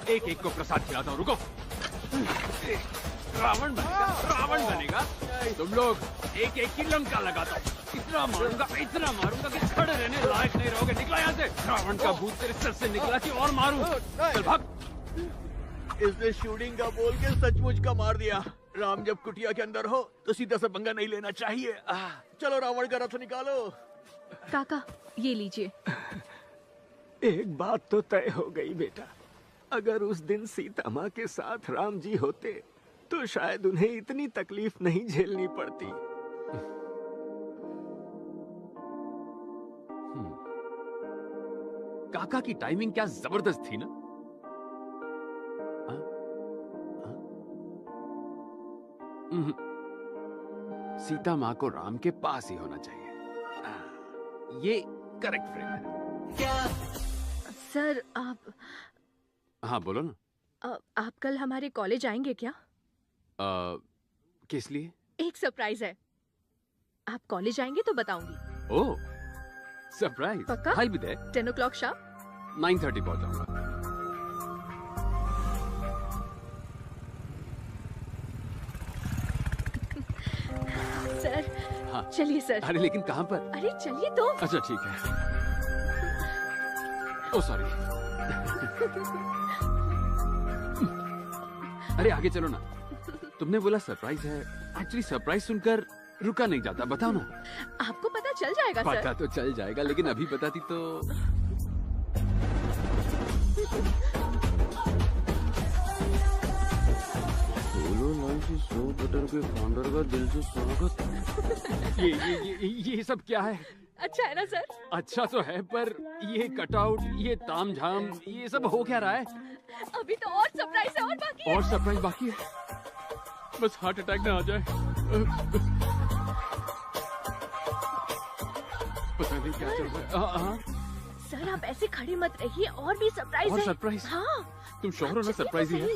एक एक को प्रसाद खिलाता हूँ, रुको। रावण बनेगा। तुम लोग एक एक की लंका लगाता हूँ। इतना मारूंगा कि खड़े रहने लायक नहीं रहोगे। निकला यहाँ से। रावण का भूत तेरे सर से निकला कि और मारूं। चल भाग। इसने शूटिंग का बोल के सचमुच का मार दिया। राम जब कुटिया के अंदर हो तो सीधा से पंगा नहीं लेना चाहिए। चलो रावण का रथ निकालो। काका ये लीजिए। एक बात तो तय हो गई बेटा, अगर उस दिन सीता माँ के साथ राम जी होते तो शायद उन्हें इतनी तकलीफ नहीं झेलनी पड़ती। काका की टाइमिंग क्या जबरदस्त थी ना। सीता माँ को राम के पास ही होना चाहिए। ये करेक्ट फ्रेम है। क्या सर आप? हाँ बोलो ना। आप कल हमारे कॉलेज आएंगे क्या? किस लिए? एक सरप्राइज है। आप कॉलेज आएंगे तो बताऊंगी। ओह सरप्राइज। पक्का? I'll be there. 10 o'clock sharp. 9:30 पहुंच जाऊंगा। सर हाँ चलिए सर। अरे लेकिन कहाँ पर? अरे चलिए तो। अच्छा ठीक है। ओ सॉरी। अरे आगे चलो ना। तुमने बोला सरप्राइज है, एक्चुअली सरप्राइज सुनकर रुका नहीं जाता। बताओ ना। आपको पता चल जाएगा सर। पता तो चल जाएगा, लेकिन अभी बताती तो। सोलो बटर के फाउंडर का दिल से स्वागत। ये सब क्या है? अच्छा है ना सर? अच्छा तो है, पर ये कटआउट, ये तामझाम, ये सब हो क्या रहा है? अभी तो और सरप्राइज है, और बाकी है। और सरप्राइज बाकी है। बस हार्ट अटैक ना आ जाए। पता नहीं क्या चल रहा है। सर आप ऐसे खड़े मत रहिए, और भी सरप्राइज है। और सरप्राइज? हाँ। तुम श्योर हो ना सरप्राइज ही है?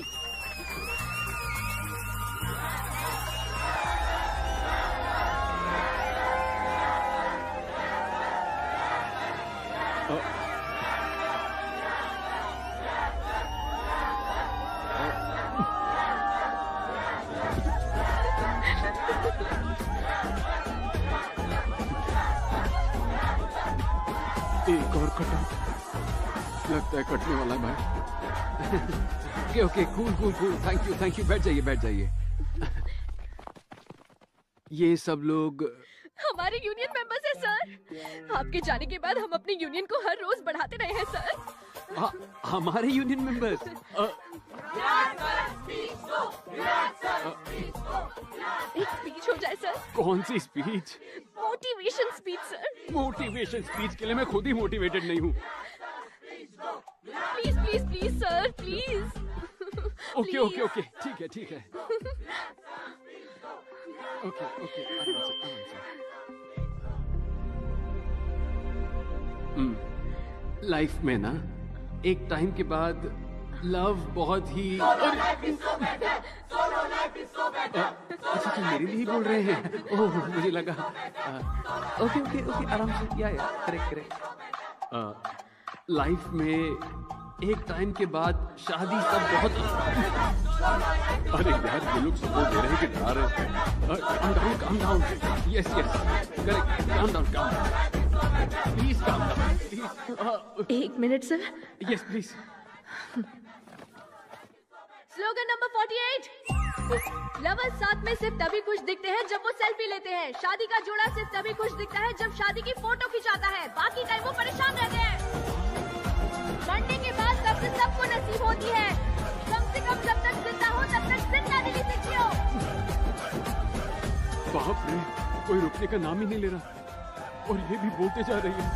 एक और कटा, लगता है कटने वाला है भाई। Okay cool cool cool, thank you. बैठ जाइए। ये सब लोग हमारे यूनियन मेंबर्स हैं सर। आपके जाने के बाद हम अपने यूनियन को हर रोज बढ़ाते रहे हैं सर। हमारे यूनियन मेंबर्स? एक स्पीच हो जाए सर। कौन सी speech? Motivation speech sir. Motivation speech के लिए मैं खुद ही मोटिवेटेड नहीं हूँ। Please sir, please. ओके ठीक है। ओके आराम से। लाइफ में ना एक टाइम के बाद लव बहुत ही। अच्छा तुम मेरे लिए ही बोल रहे हैं? ओह मुझे लगा। ओके आराम से। या करेक्ट। लाइफ में एक टाइम के बाद शादी सब बहुत। अरे यार ये लोग सपोर्ट दे रहे हैं कि डरा रहे हैं। Calm down. Yes correct, calm down please, calm down please. 1 minute sir. Yes please. Slogan number 48। Lovers साथ में सिर्फ तभी खुश दिखते हैं जब वो सेल्फी लेते हैं। शादी का जोड़ा सिर्फ तभी खुश दिखता है जब शादी की फोटो खिंचाता है, बाकी टाइम वो परेशान रहते हैं। मरने के बाद सबसे सबको नसीब होती है, कम से कम जब तक जिंदा हो तब तक जिंदा दिली से जियो। बाप रे, कोई रुकने का नाम ही नहीं ले रहा और ये भी बोलते जा रही है।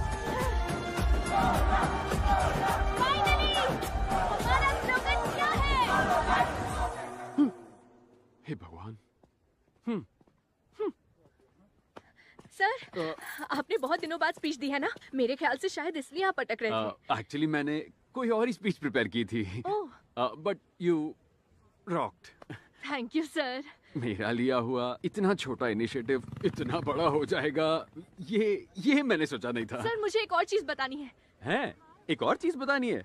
फाइनली हमारा स्लोगन क्या है? हे भगवान। सर, आपने बहुत दिनों बाद स्पीच दी है ना? मेरे ख्याल से शायद इसलिए आप अटक रहे थे। एक्चुअली मैंने कोई और ही स्पीच प्रिपेयर की थी। But you rocked. Thank you sir. मेरा लिया हुआ इतना छोटा इनिशिएटिव इतना बड़ा हो जाएगा, ये मैंने सोचा नहीं था। सर मुझे एक और चीज बतानी है। हैं? एक और चीज बतानी है?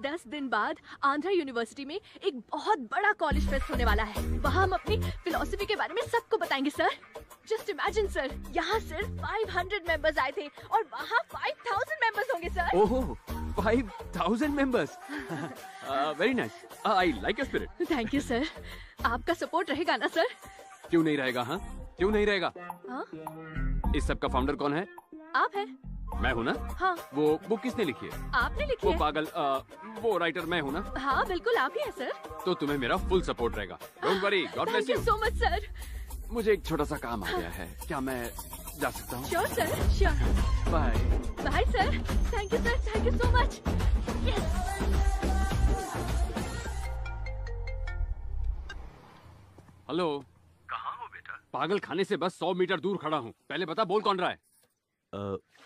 10 दिन बाद आंध्रा यूनिवर्सिटी में एक बहुत बड़ा कॉलेज फेस्ट होने वाला है। वहाँ हम अपनी फिलॉसफी के बारे में सबको बताएंगे सर। जस्ट इमेजिन सर, यहाँ सिर्फ 500 मेंबर्स आए थे और वहाँ 5000 मेंबर्स होंगे sir. Oh 5000 members. Very nice, I like your spirit. Thank you sir. आपका सपोर्ट रहेगा ना सर? क्यों नहीं रहेगा? हाँ क्यों नहीं रहेगा? हाँ? इस सब का फाउंडर कौन है? आप हैं। मैं हूँ ना? हाँ। वो बुक किसने लिखी है? आपने लिखी वो है। पागल वो राइटर मैं हूँ ना? हाँ बिल्कुल आप ही हैं सर। तो तुम्हें मेरा फुल सपोर्ट रहेगा। Don't worry, God bless thank you. You so much sir. मुझे एक छोटा सा काम आ गया है, क्या मैं जा सकता हूँ? Sure sir, sure. Bye bye sir. Thank you sir, thank you so much. Yes. Hello, कहाँ हो बेटा? पागल खाने से बस 100 मीटर दूर खड़ा हूँ। पहले बता बोल कौन रहा है?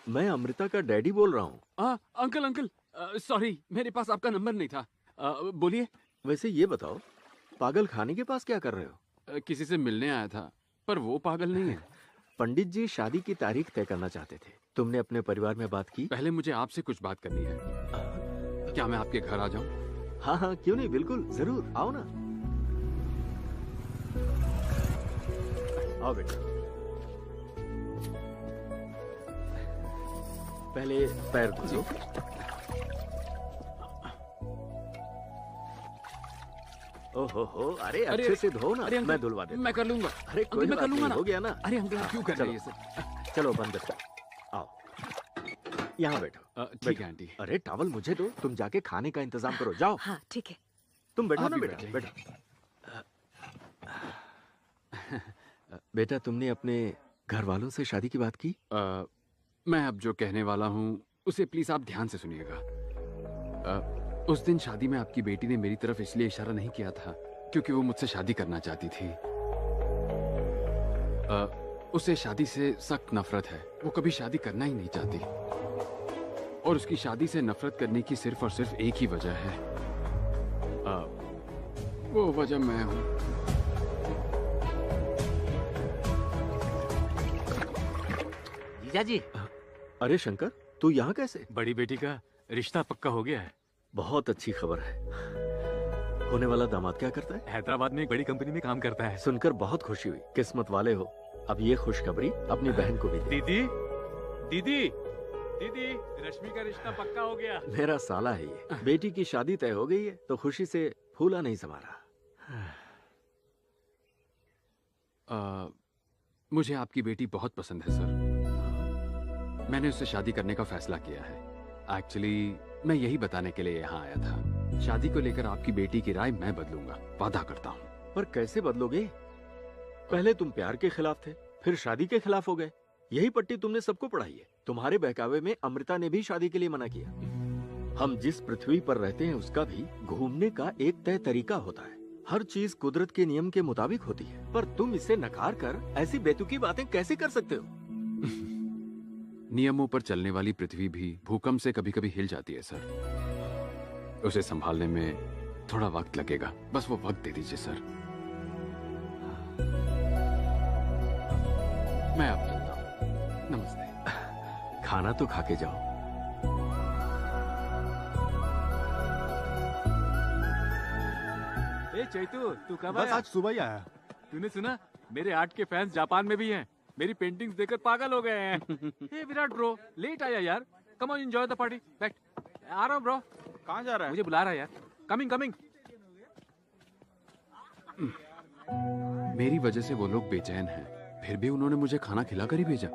मैं अमृता का डैडी बोल रहा हूँ। अंकल सॉरी, मेरे पास आपका नंबर नहीं था। बोलिए। वैसे ये बताओ, पागल खाने के पास क्या कर रहे हो? किसी से मिलने आया था, पर वो पागल नहीं है। पंडित जी शादी की तारीख तय करना चाहते थे। तुमने अपने परिवार में बात की? पहले मुझे आपसे कुछ बात करनी है। क्या मैं आपके घर आ जाऊं? हाँ हाँ क्यों नहीं, बिल्कुल जरूर आओ ना। आओ बेटा। पहले पैर धो। ओहो, अरे अच्छे से धो ना। मैं धुलवा देता। मैं कर लूंगा। अरे कोई मैं कर लूंगा ना। हो गया ना। अरे अंकल क्यों कर रहे हैं ये? चलो बंद करो। आओ यहाँ बैठो। ठीक है आंटी। अरे टॉवल मुझे दो, तुम जाके खाने का इंतजाम करो। जाओ। हाँ ठीक है। तुम बैठो ना बेटा, बैठो। बेटा तुमने अपने घर वालों से शादी की बात की? मैं अब जो कहने वाला हूँ उसे प्लीज आप ध्यान से सुनिएगा। उस दिन शादी में आपकी बेटी ने मेरी तरफ इसलिए इशारा नहीं किया था क्योंकि वो मुझसे शादी करना चाहती थी। उसे शादी से सख्त नफरत है, वो कभी शादी करना ही नहीं चाहती और उसकी शादी से नफरत करने की सिर्फ और सिर्फ एक ही वजह है। वो वजह मैं हूँ। जीजा जी। अरे शंकर, तू यहाँ कैसे? बड़ी बेटी का रिश्ता पक्का हो गया है। बहुत अच्छी खबर है। होने वाला दामाद क्या करता है? हैदराबाद में एक बड़ी कंपनी में काम करता है। सुनकर बहुत खुशी हुई। किस्मत वाले हो। अब ये खुशखबरी अपनी बहन को भी दे। दीदी दीदी दीदी, रश्मि का रिश्ता पक्का हो गया। मेरा साला है ये। बेटी की शादी तय हो गई है तो खुशी से फूला नहीं समा रहा। मुझे आपकी बेटी बहुत पसंद है सर। मैंने उससे शादी करने का फैसला किया है। एक्चुअली मैं यही बताने के लिए यहाँ आया था। शादी को लेकर आपकी बेटी की राय मैं बदलूंगा, वादा करता हूँ। पर कैसे बदलोगे? पहले तुम प्यार के खिलाफ थे, फिर शादी के खिलाफ हो गए। यही पट्टी तुमने सबको पढ़ाई है। तुम्हारे बहकावे में अमृता ने भी शादी के लिए मना किया। हम जिस पृथ्वी पर रहते हैं उसका भी घूमने का एक तय तरीका होता है। हर चीज कुदरत के नियम के मुताबिक होती है, पर तुम इसे नकार कर ऐसी बेतुकी बातें कैसे कर सकते हो? नियमों पर चलने वाली पृथ्वी भी भूकंप से कभी कभी हिल जाती है सर। उसे संभालने में थोड़ा वक्त लगेगा, बस वो वक्त दे दीजिए सर। मैं अब चलता हूँ। नमस्ते। खाना तो खा के जाओ। ए चैतू, तू कब बस आया? आज सुबह ही आया। तूने सुना? मेरे आर्ट के फैंस जापान में भी हैं। मेरी पेंटिंग्स देखकर पागल हो गए हैं। हे विराट ब्रो, लेट आया यार। Come on, enjoy the party. बैठ। आ रहा हूँ ब्रो। कहाँ जा रहा है? मुझे बुला रहा है यार। Coming coming. मेरी वजह से वो लोग बेचैन हैं, फिर भी उन्होंने मुझे खाना खिलाकर ही भेजा।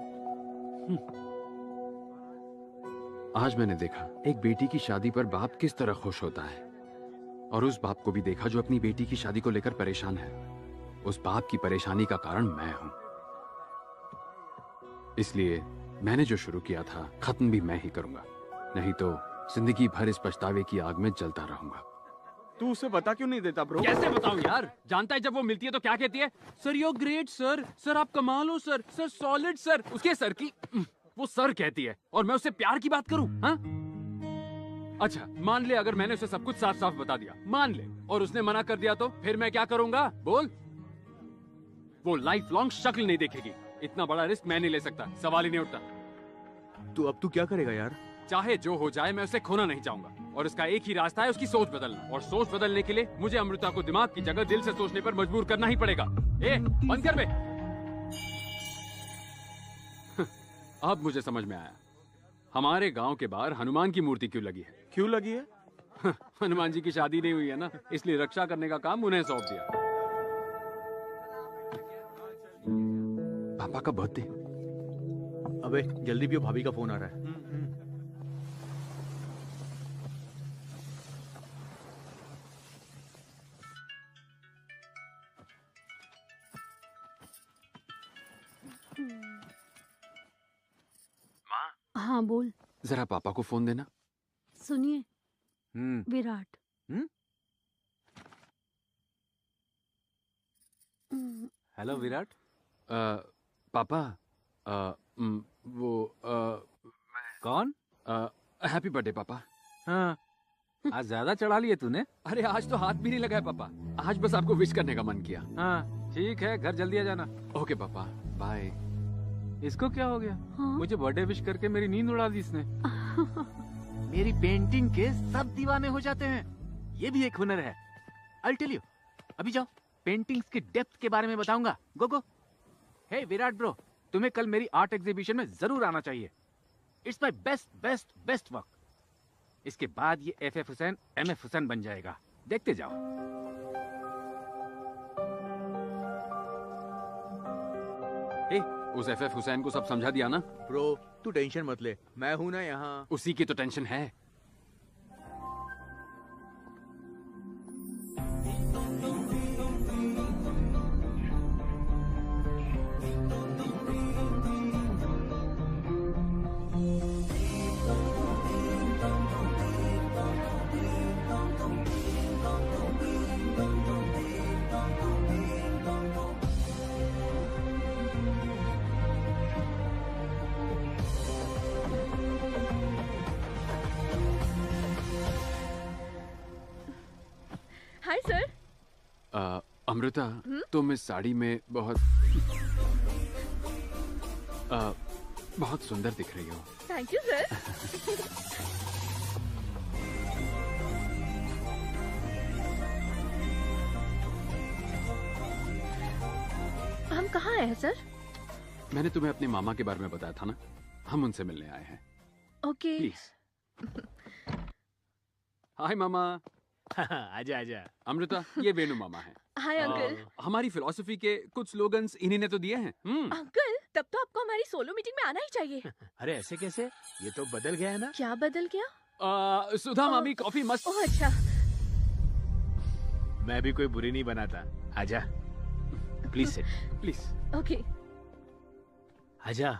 आज मैंने देखा एक बेटी की शादी पर बाप किस तरह खुश होता है, और उस बाप को भी देखा जो अपनी बेटी की शादी को लेकर परेशान है। उस बाप की परेशानी का कारण मैं हूं। इसलिए मैंने जो शुरू किया था खत्म भी मैं ही करूंगा, नहीं तो जिंदगी भर इस पछतावे की आग में जलता रहूंगा। तू उसे बता क्यों नहीं देता ब्रो? कैसे बताऊं यार? जानता है जब वो मिलती है तो क्या कहती है? Sir you great sir, sir आप कमाल हो सर, सर सॉलिड सर। उसके सर की वो सर कहती है और मैं उससे प्यार की बात करूं? हाँ? अच्छा मान ले अगर मैंने उसे सब कुछ साफ साफ बता दिया, मान ले, और उसने मना कर दिया तो फिर मैं क्या करूंगा? बोल। वो लाइफ लॉन्ग शक्ल नहीं देखेगी। इतना बड़ा रिस्क मैं नहीं ले सकता, सवाल ही नहीं उठता। तो अब तू क्या करेगा यार? चाहे जो हो जाए मैं उसे खोना नहीं चाहूंगा, और इसका एक ही रास्ता है, उसकी सोच बदलना। और सोच बदलने के लिए मुझे अमृता को दिमाग की जगह दिल से सोचने पर मजबूर करना ही पड़ेगा। ए बंद कर बे। अब मुझे समझ में आया हमारे गांव के बाहर हनुमान की मूर्ति क्यों लगी है। क्यों लगी है? हनुमान जी की शादी नहीं हुई है ना, इसलिए रक्षा करने का काम उन्हें सौंप दिया। पापा का बर्थडे। अबे जल्दी पियो, भाभी का फोन आ रहा है। हाँ बोल। जरा पापा को फोन देना। सुनिए विराट। हेलो विराट। पापा वो कौन? हैप्पी बर्थडे पापा। हाँ आज ज्यादा चढ़ा लिए तूने। अरे आज तो हाथ भी नहीं लगाया पापा, आज बस आपको विश करने का मन किया। हाँ ठीक है, घर जल्दी आ जाना। ओके पापा, बाय। इसको क्या हो गया? हाँ? मुझे बर्थडे विश करके मेरी नींद उड़ा दी इसने। मेरी पेंटिंग के सब दीवाने हो जाते हैं, ये भी एक हुनर है। I'll tell you। अभी जाओ, पेंटिंग्स की डेप्थ के बारे में बताऊंगा। गो गो। हे विराट ब्रो, तुम्हें कल मेरी आर्ट एग्जीबिशन में जरूर आना चाहिए। It's my best best best work. इसके बाद ये FF हुसैन MF हुसैन बन जाएगा, देखते जाओ। ए, उस FF हुसैन को सब समझा दिया ना? ब्रो तू टेंशन मत ले, मैं हूं ना यहाँ। उसी की तो टेंशन है। Hi sir. अमृता, तुम इस साड़ी में बहुत बहुत सुंदर दिख रही हो। Thank you sir. हम कहाँ आए हैं सर? मैंने तुम्हें अपने मामा के बारे में बताया था ना, हम उनसे मिलने आए हैं। ओके। प्लीज। हाय मामा। आजा आजा। अमृता, ये वेणु मामा है। Hi uncle. हमारी फिलॉसफी के कुछ स्लोगन्स इन्हीं ने तो दिए हैं। अंकल, तब तो आपको हमारी सोलो मीटिंग में आना ही चाहिए। अरे ऐसे कैसे? ये तो बदल गया है ना। क्या बदल गया? सुधा मामी कॉफी मस्त। ओह अच्छा। मैं भी कोई बुरी नहीं बनाता। आजा, प्लीज सिट, प्लीज। ओके। आजा।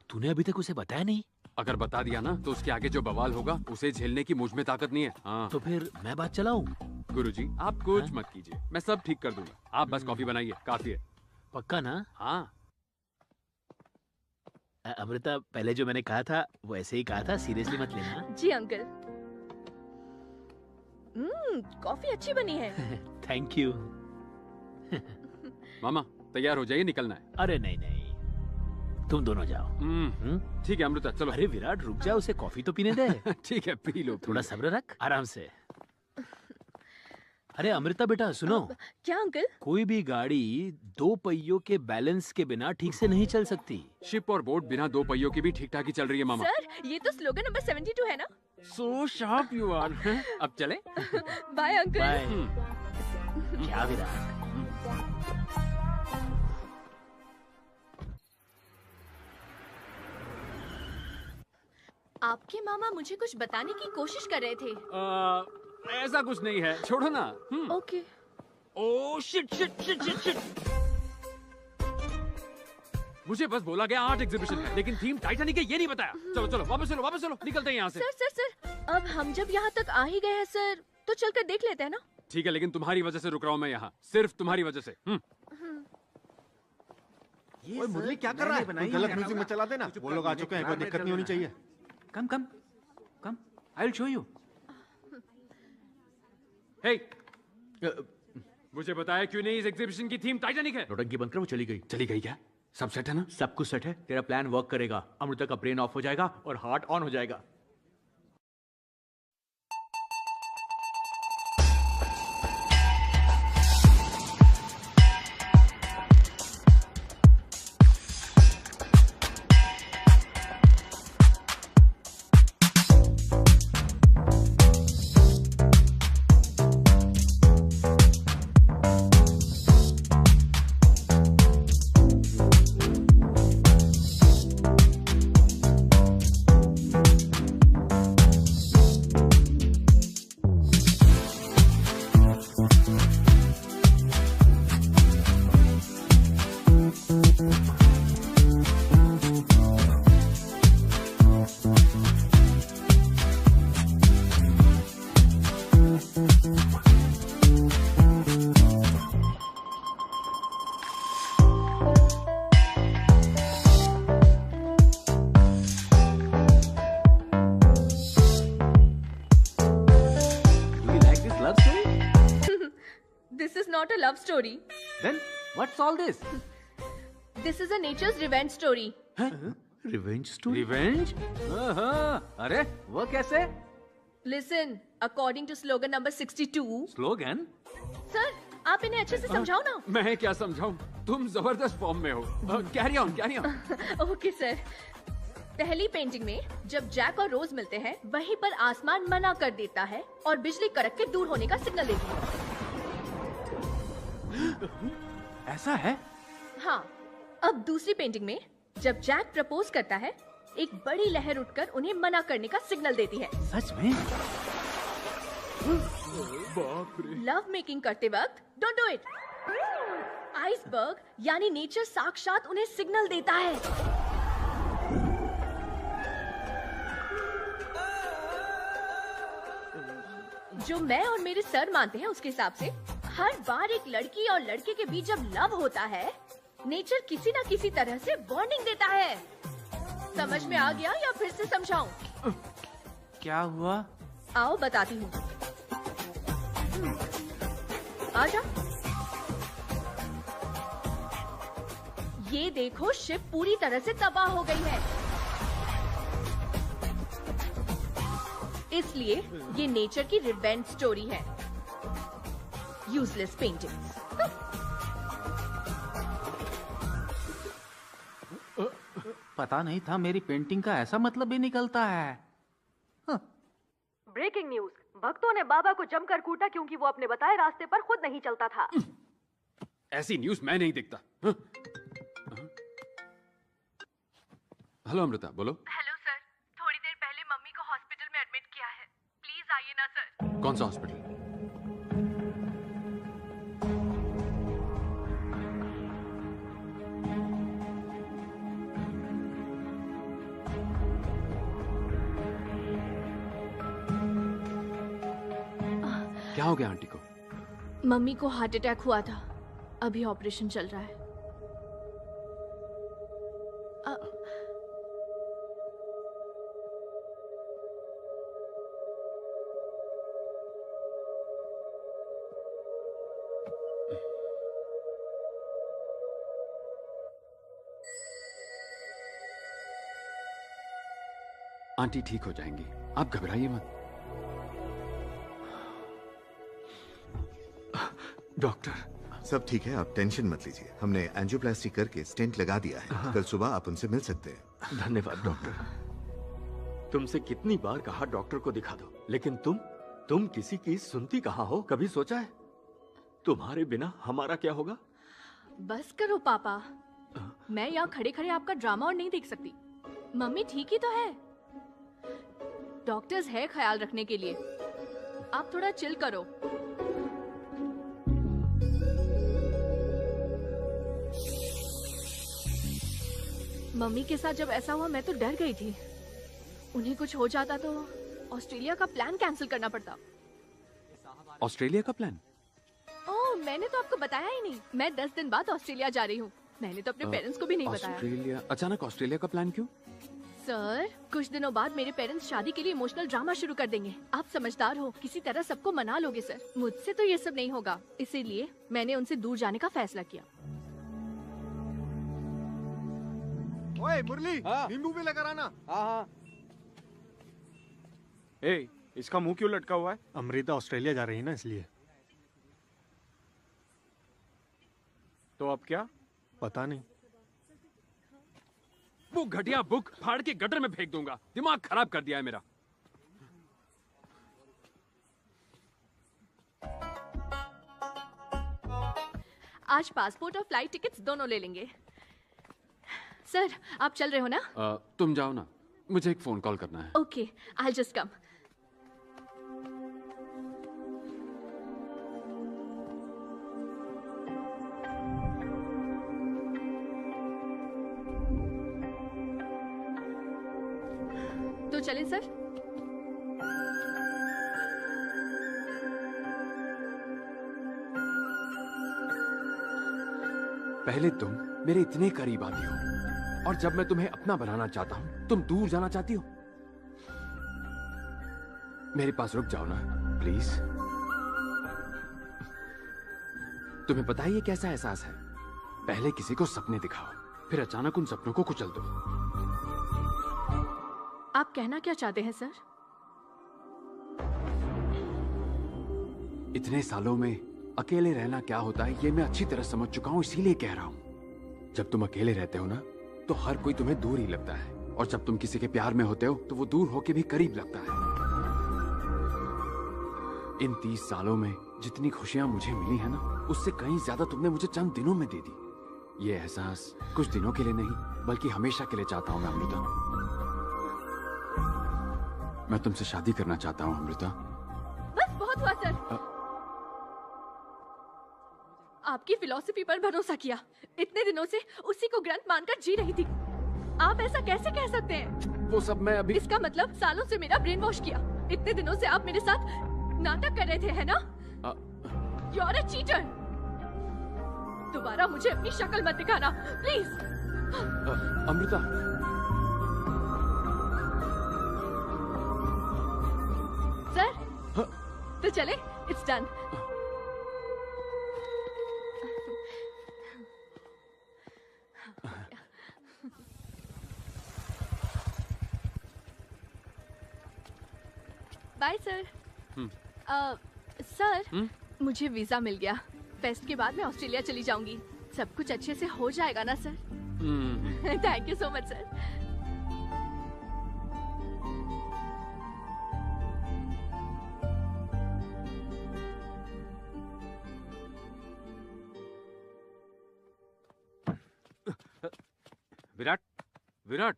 तूने अभी तक उसे बताया नहीं? अगर बता दिया ना तो उसके आगे जो बवाल होगा उसे झेलने की मुझ में ताकत नहीं है। हाँ। तो फिर मैं बात चलाऊं? गुरुजी, आप कुछ मत कीजिए, मैं सब ठीक कर दूंगा। आप बस कॉफी बनाइए, काफी है। पक्का ना? हाँ। अमृता, पहले जो मैंने कहा था वो ऐसे ही कहा था, सीरियसली मत लेना। जी अंकल। कॉफी अच्छी बनी है। Thank you. मामा तैयार हो जाइए, निकलना है। अरे नहीं नहीं, तुम दोनों जाओ। ठीक है अमृता, चलो। अरे विराट रुक जा, उसे कॉफी तो पीने दे। ठीक है, पी लो। थोड़ा सब्र रख, आराम से। अरे अमृता बेटा सुनो, क्या अंकल? कोई भी गाड़ी 2 पहियों के बैलेंस के बिना ठीक से नहीं चल सकती। शिप और बोट बिना 2 पहियों की भी ठीक ठाक ही चल रही है मामा। सर, ये तो स्लोगन नंबर 72 है ना? So sharp you are. अब चले? Bye uncle. बाय। क्या विराट। आपके मामा मुझे कुछ बताने की कोशिश कर रहे थे। ऐसा कुछ नहीं है, छोड़ो ना। Okay. Oh shit shit shit shit shit. मुझे बस बोला गया आर्ट एग्जीबिशन है, लेकिन थीम टाइटैनिक है ये नहीं बताया। चलो चलो वापस चलो निकलते हैं यहाँ से। सर अब हम जब यहाँ तक आ ही गए हैं सर, तो चलकर देख लेते हैं ना। ठीक है, लेकिन तुम्हारी वजह से रुक रहा हूँ मैं यहाँ, सिर्फ तुम्हारी वजह से। ओए मुरली क्या कर रहा है? कोई गलत म्यूजिक में चला देना। वो लोग आ चुके हैं, कोई दिक्कत नहीं होनी चाहिए। कम आई विल शो यू। हे, मुझे बताया क्यों नहीं इस एग्जीबिशन की थीम टाइटैनिक है? नौटंकी बनकर वो चली गई। चली गई क्या? सब सेट है ना? सब कुछ सेट है। तेरा प्लान वर्क करेगा। अमृता का ब्रेन ऑफ हो जाएगा और हार्ट ऑन हो जाएगा। Not a love story. Then what's all this? This is a nature's revenge story. Revenge story? Revenge? अरे वो कैसे? Listen, according to slogan number 62. Slogan? Sir, आप इन्हें अच्छे से समझाओ ना। मैं क्या समझाऊं? तुम जबरदस्त फॉर्म में हो। Carry on. Okay sir. पहली पेंटिंग में जब जैक और रोज मिलते हैं, वहीं पर आसमान मना कर देता है और बिजली कड़क के दूर होने का सिग्नल देती है। ऐसा है? हाँ। अब दूसरी पेंटिंग में जब जैक प्रपोज करता है, एक बड़ी लहर उठकर उन्हें मना करने का सिग्नल देती है। सच में? बाप रे। लव मेकिंग करते वक्त डोंट डू इट। आइसबर्ग यानी नेचर साक्षात उन्हें सिग्नल देता है। जो मैं और मेरे सर मानते हैं उसके हिसाब से हर बार एक लड़की और लड़के के बीच जब लव होता है, नेचर किसी न किसी तरह से वार्निंग देता है। समझ में आ गया या फिर से समझाऊं? क्या हुआ? आओ बताती हूँ। आजा। ये देखो, शिप पूरी तरह से तबाह हो गई है। इसलिए ये नेचर की रिवेंज स्टोरी है। Useless paintings. पता नहीं था मेरी पेंटिंग का ऐसा मतलब भी निकलता है। ब्रेकिंग न्यूज, भक्तों ने बाबा को जमकर कूटा क्योंकि वो अपने बताए रास्ते पर खुद नहीं चलता था। ऐसी न्यूज मैं नहीं देखता। हेलो अमृता, बोलो। हेलो सर, थोड़ी देर पहले मम्मी को हॉस्पिटल में एडमिट किया है, प्लीज आइए ना सर। कौन सा हॉस्पिटल? क्या हो गया आंटी को? मम्मी को हार्ट अटैक हुआ था, अभी ऑपरेशन चल रहा है। आंटी ठीक हो जाएंगी, आप घबराइए मत। डॉक्टर सब ठीक है, आप टेंशन मत लीजिए। हमने एंजियोप्लास्टी करके स्टेंट लगा दिया है। कल सुबह आप उनसे मिल सकते हैं। धन्यवाद डॉक्टर। तुमसे कितनी बार कहा डॉक्टर को दिखा दो, लेकिन तुम किसी की सुनती कहाँ हो? कभी सोचा है तुम्हारे बिना हमारा क्या होगा? बस करो पापा, मैं यहाँ खड़े खड़े आपका ड्रामा और नहीं देख सकती। मम्मी ठीक ही तो है, डॉक्टर्स है ख्याल रखने के लिए। आप थोड़ा चिल करो। मम्मी के साथ जब ऐसा हुआ मैं तो डर गई थी, उन्हें कुछ हो जाता तो ऑस्ट्रेलिया का प्लान कैंसिल करना पड़ता। ऑस्ट्रेलिया का प्लान? ओह, मैंने तो आपको बताया ही नहीं, मैं 10 दिन बाद ऑस्ट्रेलिया जा रही हूँ। मैंने तो अपने पेरेंट्स को भी नहीं बताया। ऑस्ट्रेलिया? अचानक ऑस्ट्रेलिया का प्लान क्यों? सर, कुछ दिनों बाद मेरे पेरेंट्स शादी के लिए इमोशनल ड्रामा शुरू कर देंगे। आप समझदार हो, किसी तरह सबको मना लोगे सर। मुझसे तो ये सब नहीं होगा, इसीलिए मैंने उनसे दूर जाने का फैसला किया। ओए मुरली, नींबू भी लेकर आना। हाँ। ए, इसका मुंह क्यों लटका हुआ है? अमृता ऑस्ट्रेलिया जा रही है ना, इसलिए। तो अब क्या? पता नहीं। वो घटिया बुक फाड़ के गटर में फेंक दूंगा। दिमाग खराब कर दिया है मेरा। आज पासपोर्ट और फ्लाइट टिकट्स दोनों ले लेंगे। सर, आप चल रहे हो ना? तुम जाओ ना, मुझे एक फोन कॉल करना है। Okay, I just come. तो चले सर? पहले तुम मेरे इतने करीब आती हो, और जब मैं तुम्हें अपना बनाना चाहता हूं तुम दूर जाना चाहती हो। मेरे पास रुक जाओ ना प्लीज। तुम्हें पता है ये कैसा एहसास है? पहले किसी को सपने दिखाओ, फिर अचानक उन सपनों को कुचल दो। आप कहना क्या चाहते हैं सर? इतने सालों में अकेले रहना क्या होता है ये मैं अच्छी तरह समझ चुका हूं, इसीलिए कह रहा हूं। जब तुम अकेले रहते हो ना तो हर कोई तुम्हें दूर ही लगता है, और जब तुम किसी के प्यार में होते हो तो वो दूर होके भी करीब लगता है। इन 30 सालों में जितनी खुशियां मुझे मिली है ना, उससे कहीं ज्यादा तुमने मुझे चंद दिनों में दे दी। ये एहसास कुछ दिनों के लिए नहीं बल्कि हमेशा के लिए चाहता हूं मैं अमृता। मैं तुमसे शादी करना चाहता हूं अमृता। बस बहुत हुआ सर। आपकी फिलॉसफी पर भरोसा किया, इतने दिनों से उसी को ग्रंथ मानकर जी रही थी। आप ऐसा कैसे कह सकते हैं? वो सब मैं अभी। इसका मतलब सालों से मेरा ब्रेन वॉश किया। इतने दिनों से आप मेरे साथ नाटक कर रहे थे, है ना? You are a cheater। दोबारा मुझे अपनी शक्ल मत दिखाना प्लीज। अमृता, सर तो चले, it's done. Bye sir. Sir, मुझे वीजा मिल गया। फेस्ट के बाद मैं ऑस्ट्रेलिया चली जाऊंगी। सब कुछ अच्छे से हो जाएगा ना sir? Thank you so much sir. Virat, Virat,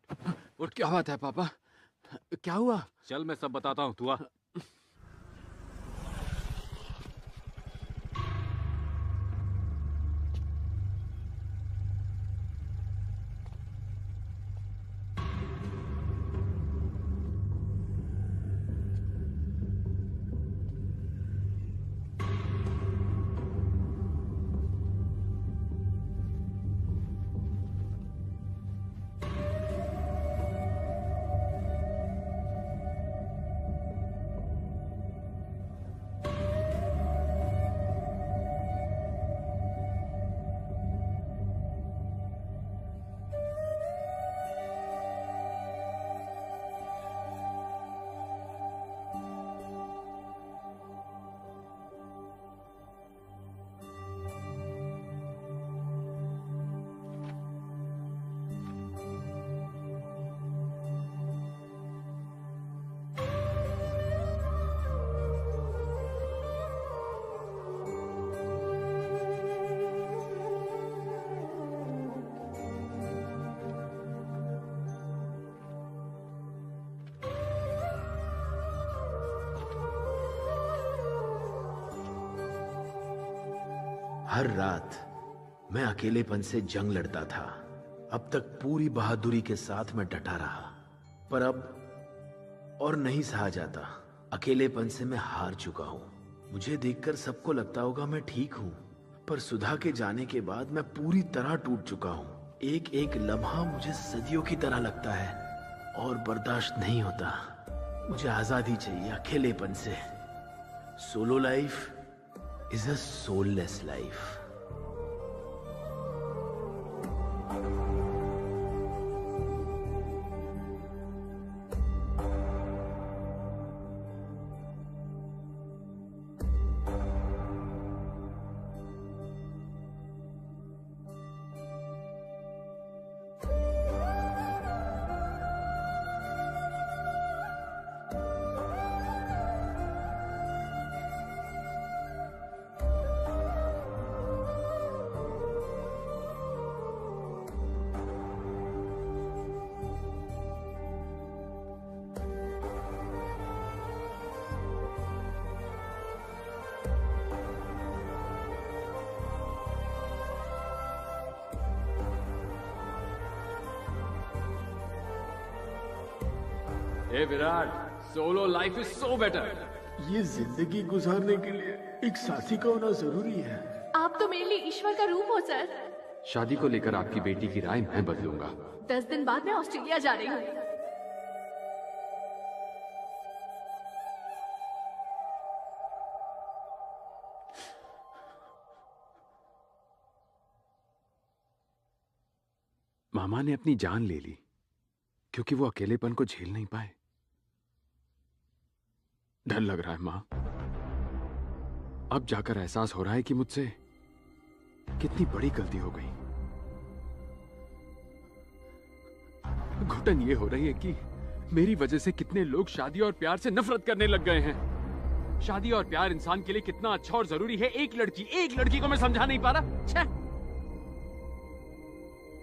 उठ। क्या बात है पापा? क्या हुआ? चल मैं सब बताता हूँ, तू आ। हर रात मैं अकेलेपन से जंग लड़ता था। अब तक पूरी बहादुरी के साथ मैं डटा रहा, पर अब और नहीं सहा जाता। अकेलेपन से मैं हार चुका हूं। मुझे देखकर सबको लगता होगा मैं ठीक हूं, पर सुधा के जाने के बाद मैं पूरी तरह टूट चुका हूं। एक एक लम्हा मुझे सदियों की तरह लगता है और बर्दाश्त नहीं होता। मुझे आजादी चाहिए अकेलेपन से। Solo life is a soulless life. Hey Virat, solo life is so better. ये जिंदगी गुजारने के लिए एक साथी का होना जरूरी है। आप तो मेरे लिए ईश्वर का रूप हो सर। शादी को लेकर आपकी बेटी की राय मैं बदलूंगा। 10 दिन बाद मैं ऑस्ट्रेलिया जा रही हूँ। मामा ने अपनी जान ले ली क्योंकि वो अकेलेपन को झेल नहीं पाए। डर लग रहा है मां। अब जाकर एहसास हो रहा है कि मुझसे कितनी बड़ी गलती हो गई। घुटन ये हो रही है कि मेरी वजह से कितने लोग शादी और प्यार से नफरत करने लग गए हैं। शादी और प्यार इंसान के लिए कितना अच्छा और जरूरी है, एक लड़की को मैं समझा नहीं पा रहा। छह!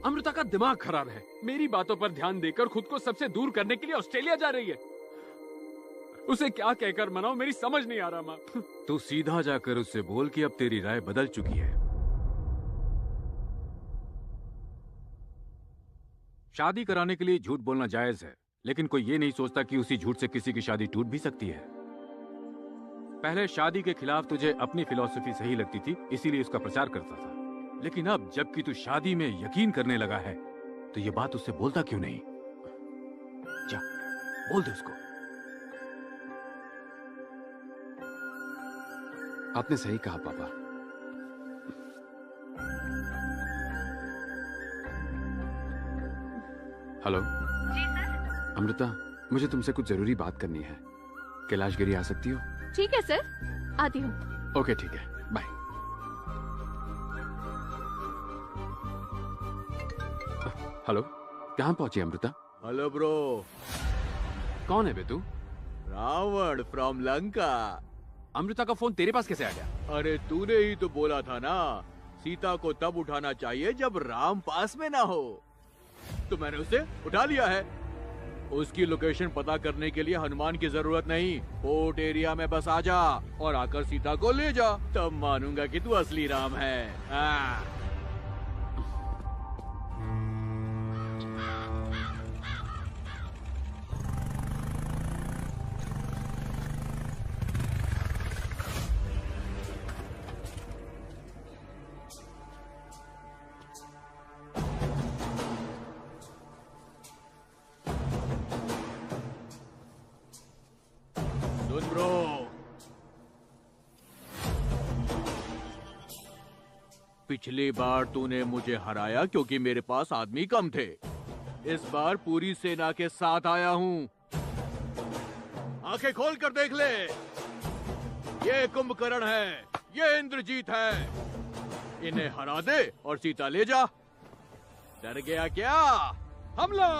अमृता का दिमाग खराब है। मेरी बातों पर ध्यान देकर खुद को सबसे दूर करने के लिए ऑस्ट्रेलिया जा रही है। उसे क्या कहकर मनाऊं, मेरी समझ नहीं आ रहा मां। तू सीधा जाकर उससे बोल कि अब तेरी राय बदल चुकी है। शादी कराने के लिए झूठ बोलना जायज है, लेकिन कोई ये नहीं सोचता कि उसी झूठ से किसी की शादी टूट भी सकती है। पहले शादी के खिलाफ तुझे अपनी फिलॉसफी सही लगती थी, इसीलिए उसका प्रचार करता था। लेकिन अब जबकि तू शादी में यकीन करने लगा है, तो ये बात उससे बोलता क्यों नहीं? जा बोल दे उसको। आपने सही कहा पापा। हेलो जी सर। अमृता, मुझे तुमसे कुछ जरूरी बात करनी है। कैलाशगिरी आ सकती हो? ठीक है सर, आती हूँ। ओके ठीक है, बाय। हेलो, कहाँ पहुंची अमृता? Hello bro. कौन है बे तू? रावण फ्रॉम लंका। अमृता का फोन तेरे पास कैसे आ गया? अरे तूने ही तो बोला था ना, सीता को तब उठाना चाहिए जब राम पास में ना हो। तो मैंने उसे उठा लिया है। उसकी लोकेशन पता करने के लिए हनुमान की जरूरत नहीं। पोर्ट एरिया में बस आ जा और आकर सीता को ले जा, तब मानूंगा कि तू असली राम है। पिछली बार तूने मुझे हराया क्योंकि मेरे पास आदमी कम थे। इस बार पूरी सेना के साथ आया हूँ। आंखें खोल कर देख ले। ये कुंभकर्ण है, ये इंद्रजीत है। इन्हें हरा दे और सीता ले जा। डर गया क्या? हमला!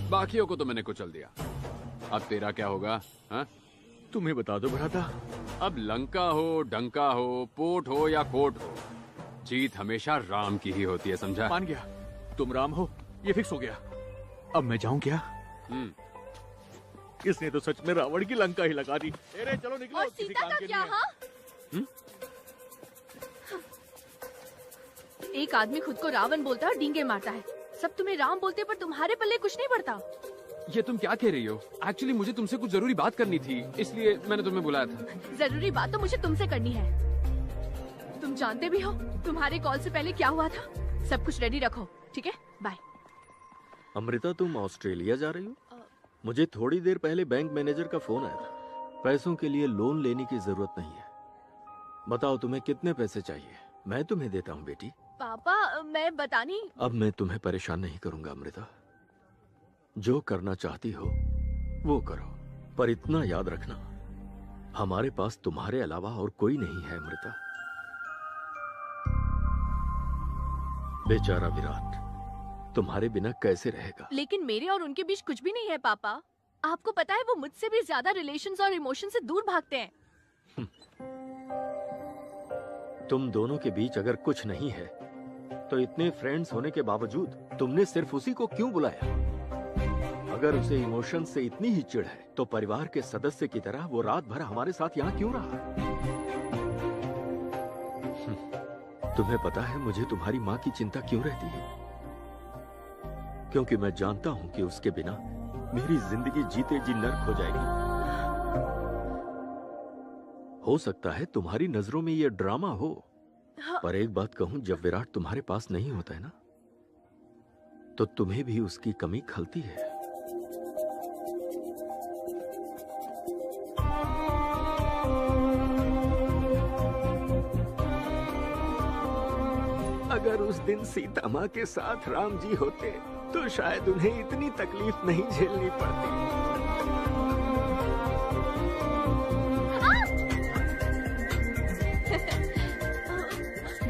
बाकियों को तो मैंने कुचल दिया, अब तेरा क्या होगा? हाँ? तुम्हें बता दो भ्राता, अब लंका हो, डंका हो, पोर्ट हो या कोर्ट हो, जीत हमेशा राम की ही होती है, समझा? मान गया, तुम राम हो, ये फिक्स हो गया। अब मैं जाऊं क्या? इसने तो सच में रावण की लंका ही लगा दी। अरे चलो निकलो, और सीता का क्या? हाँ, एक आदमी खुद को रावण बोलता है और डींगे मारता है, सब तुम्हें राम बोलते पर तुम्हारे पल्ले कुछ नहीं पड़ता। ये तुम क्या कह रही हो? एक्चुअली मुझे तुमसे कुछ जरूरी बात करनी थी, इसलिए मैंने तुम्हें बुलाया था। जरूरी बात तो मुझे तुमसे करनी है। तुम जानते भी हो तुम्हारे कॉल से पहले क्या हुआ था। सब कुछ रेडी रखो, ठीक है? बाय। अमृता, तुम ऑस्ट्रेलिया जा रही हो? मुझे थोड़ी देर पहले बैंक मैनेजर का फोन आया था। पैसों के लिए लोन लेने की जरूरत नहीं है। बताओ तुम्हें कितने पैसे चाहिए, मैं तुम्हें देता हूँ बेटी। पापा, मैं बतानी। अब मैं तुम्हें परेशान नहीं करूंगा अमृता, जो करना चाहती हो वो करो, पर इतना याद रखना, हमारे पास तुम्हारे अलावा और कोई नहीं है अमृता। बेचारा विराट तुम्हारे बिना कैसे रहेगा? लेकिन मेरे और उनके बीच कुछ भी नहीं है पापा। आपको पता है वो मुझसे भी ज्यादा रिलेशंस और इमोशन से दूर भागते हैं। तुम दोनों के बीच अगर कुछ नहीं है तो इतने फ्रेंड्स होने के बावजूद तुमने सिर्फ उसी को क्यों बुलाया? अगर उसे इमोशन से इतनी ही चिढ़ है तो परिवार के सदस्य की तरह वो रात भर हमारे साथ यहाँ क्यों रहा? तुम्हें पता है मुझे तुम्हारी माँ की चिंता क्यों रहती है? क्योंकि मैं जानता हूँ कि उसके बिना मेरी जिंदगी जीते जी नर्क हो जाएगी। हो सकता है तुम्हारी नजरों में ये ड्रामा हो, पर एक बात कहूं, जब विराट तुम्हारे पास नहीं होता है ना, तो तुम्हें भी उसकी कमी खलती है। अगर उस दिन सीता माँ के साथ राम जी होते तो शायद उन्हें इतनी तकलीफ नहीं झेलनी पड़ती।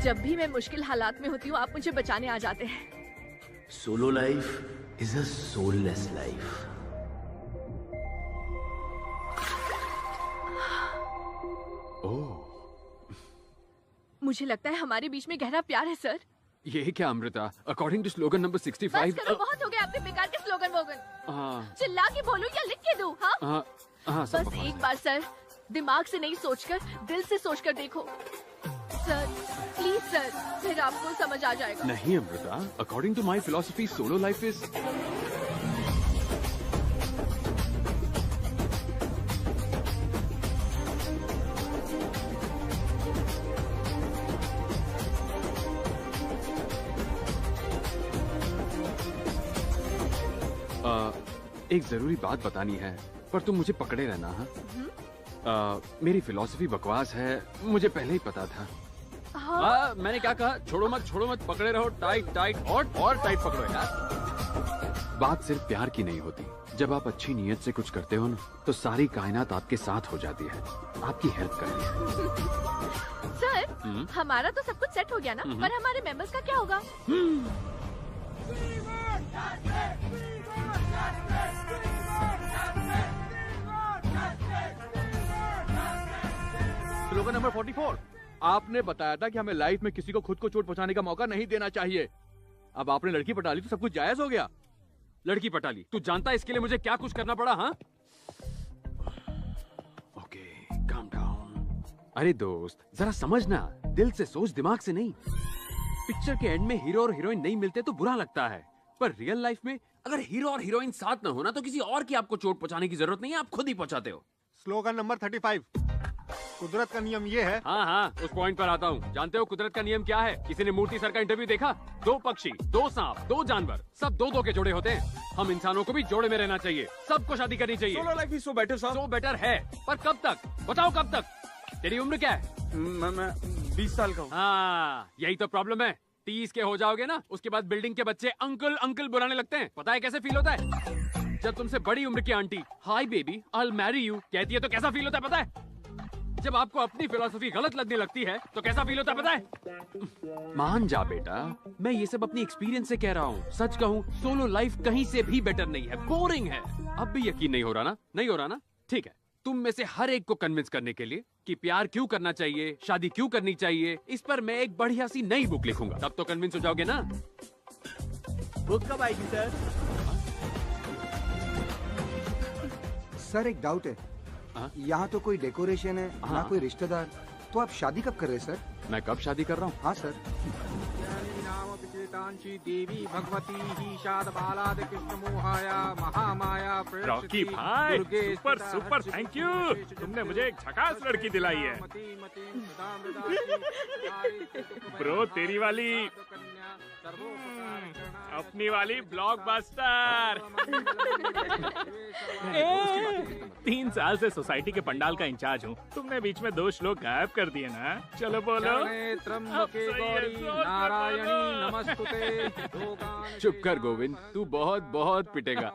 जब भी मैं मुश्किल हालात में होती हूँ आप मुझे बचाने आ जाते हैं। Solo life is a soulless life. मुझे लगता है हमारे बीच में गहरा प्यार है सर। ये क्या Amrita? According to slogan number 65। बस करो, बहुत हो गया आपके बेकार के स्लोगन वोगन। चिल्ला के बोलूं या लिख के दूं? हाँ? बस एक बार सर, दिमाग से नहीं सोचकर दिल से सोचकर देखो सर, प्लीज सर, फिर आपको समझ आ जाएगा। नहीं Amrita, according to my philosophy solo life is एक जरूरी बात बतानी है, पर तुम मुझे पकड़े रहना। हाँ, मेरी फिलॉसफी बकवास है, मुझे पहले ही पता था। हाँ? मैंने क्या कहा? छोड़ो मत, पकड़े रहो, टाइट टाइट और टाइट पकड़ो यार। बात सिर्फ प्यार की नहीं होती। जब आप अच्छी नीयत से कुछ करते हो ना, तो सारी कायनात आपके साथ हो जाती है, आपकी हेल्प करती है। सर, हमारा तो सब कुछ सेट हो गया ना, पर हमारे मेंबर्स का क्या होगा? Slogan number 44। आपने बताया था कि हमें लाइफ में किसी को खुद को चोट पहुंचाने का मौका नहीं देना चाहिए। अब आपने लड़की पटा ली तो सब कुछ जायज हो गया। लड़की पटा ली? तू जानता है इसके लिए मुझे क्या कुछ करना पड़ा? हाँ, ओके, काम डाउन। अरे दोस्त, जरा समझना, दिल से सोच, दिमाग से नहीं। पिक्चर के एंड में हीरो और हीरोइन नहीं मिलते तो बुरा लगता है, पर रियल लाइफ में अगर हीरो और हीरोइन साथ न होना तो किसी और की आपको चोट पहुंचाने की जरूरत नहीं है, आप खुद ही पहुंचाते हो। Slogan number 35। कुदरत का नियम ये है। हाँ, उस पॉइंट पर आता हूँ। जानते हो कुदरत का नियम क्या है? किसी ने मूर्ति सर का इंटरव्यू देखा? 2 पक्षी, 2 सांप, 2 जानवर, सब 2-2 के जोड़े होते हैं। हम इंसानों को भी जोड़े में रहना चाहिए, सबको शादी करनी चाहिए। Solo life is so better साहब। सो बेटर है, पर कब तक? बताओ कब तक? तेरी उम्र क्या है? मैं 20 साल का हूँ। हाँ, यही तो प्रॉब्लम है। 30 के हो जाओगे ना, उसके बाद बिल्डिंग के बच्चे अंकल अंकल बुलाने लगते हैं। पता है कैसे फील होता है? जब तुमसे बड़ी उम्र की aunty hi baby I will marry you कहती है तो कैसा फील होता है पता है? जब आपको अपनी फिलॉसफी गलत लगने लगती है तो कैसा फील होता है पता है? मान जा बेटा, मैं ये सब अपनी एक्सपीरियंस से कह रहा हूँ। सच कहूँ, सोलो लाइफ कहीं से भी बेटर नहीं है, बोरिंग है। अब भी यकीन नहीं हो रहा ना? नहीं हो रहा ना? ठीक है, तुम में से हर एक को कन्विंस करने के लिए कि प्यार क्यों करना चाहिए, शादी क्यों करनी चाहिए, इस पर मैं एक बढ़िया सी नई बुक लिखूंगा। तब तो कन्विंस हो जाओगे ना? बुक कब आएगी सर? सर एक डाउट है, यहाँ तो कोई डेकोरेशन है ना कोई रिश्तेदार, तो आप शादी कब कर रहे हैं सर? मैं कब शादी कर रहा हूँ? हाँ सर। देवी भगवती ही शाद बालाद कृष्ण मोहाया महामाया रॉकी भाई, सुपर सुपर, थैंक यू। तुमने मुझे एक झकास लड़की दिलाई है। ब्रो तेरी वाली, अपनी वाली ब्लॉकबस्टर। 3 साल से सोसाइटी के पंडाल का इंचार्ज हूँ। तुमने बीच में 2 श्लोक गायब कर दिए ना। चलो बोलो। चुप कर गोविंद, तू बहुत बहुत पिटेगा।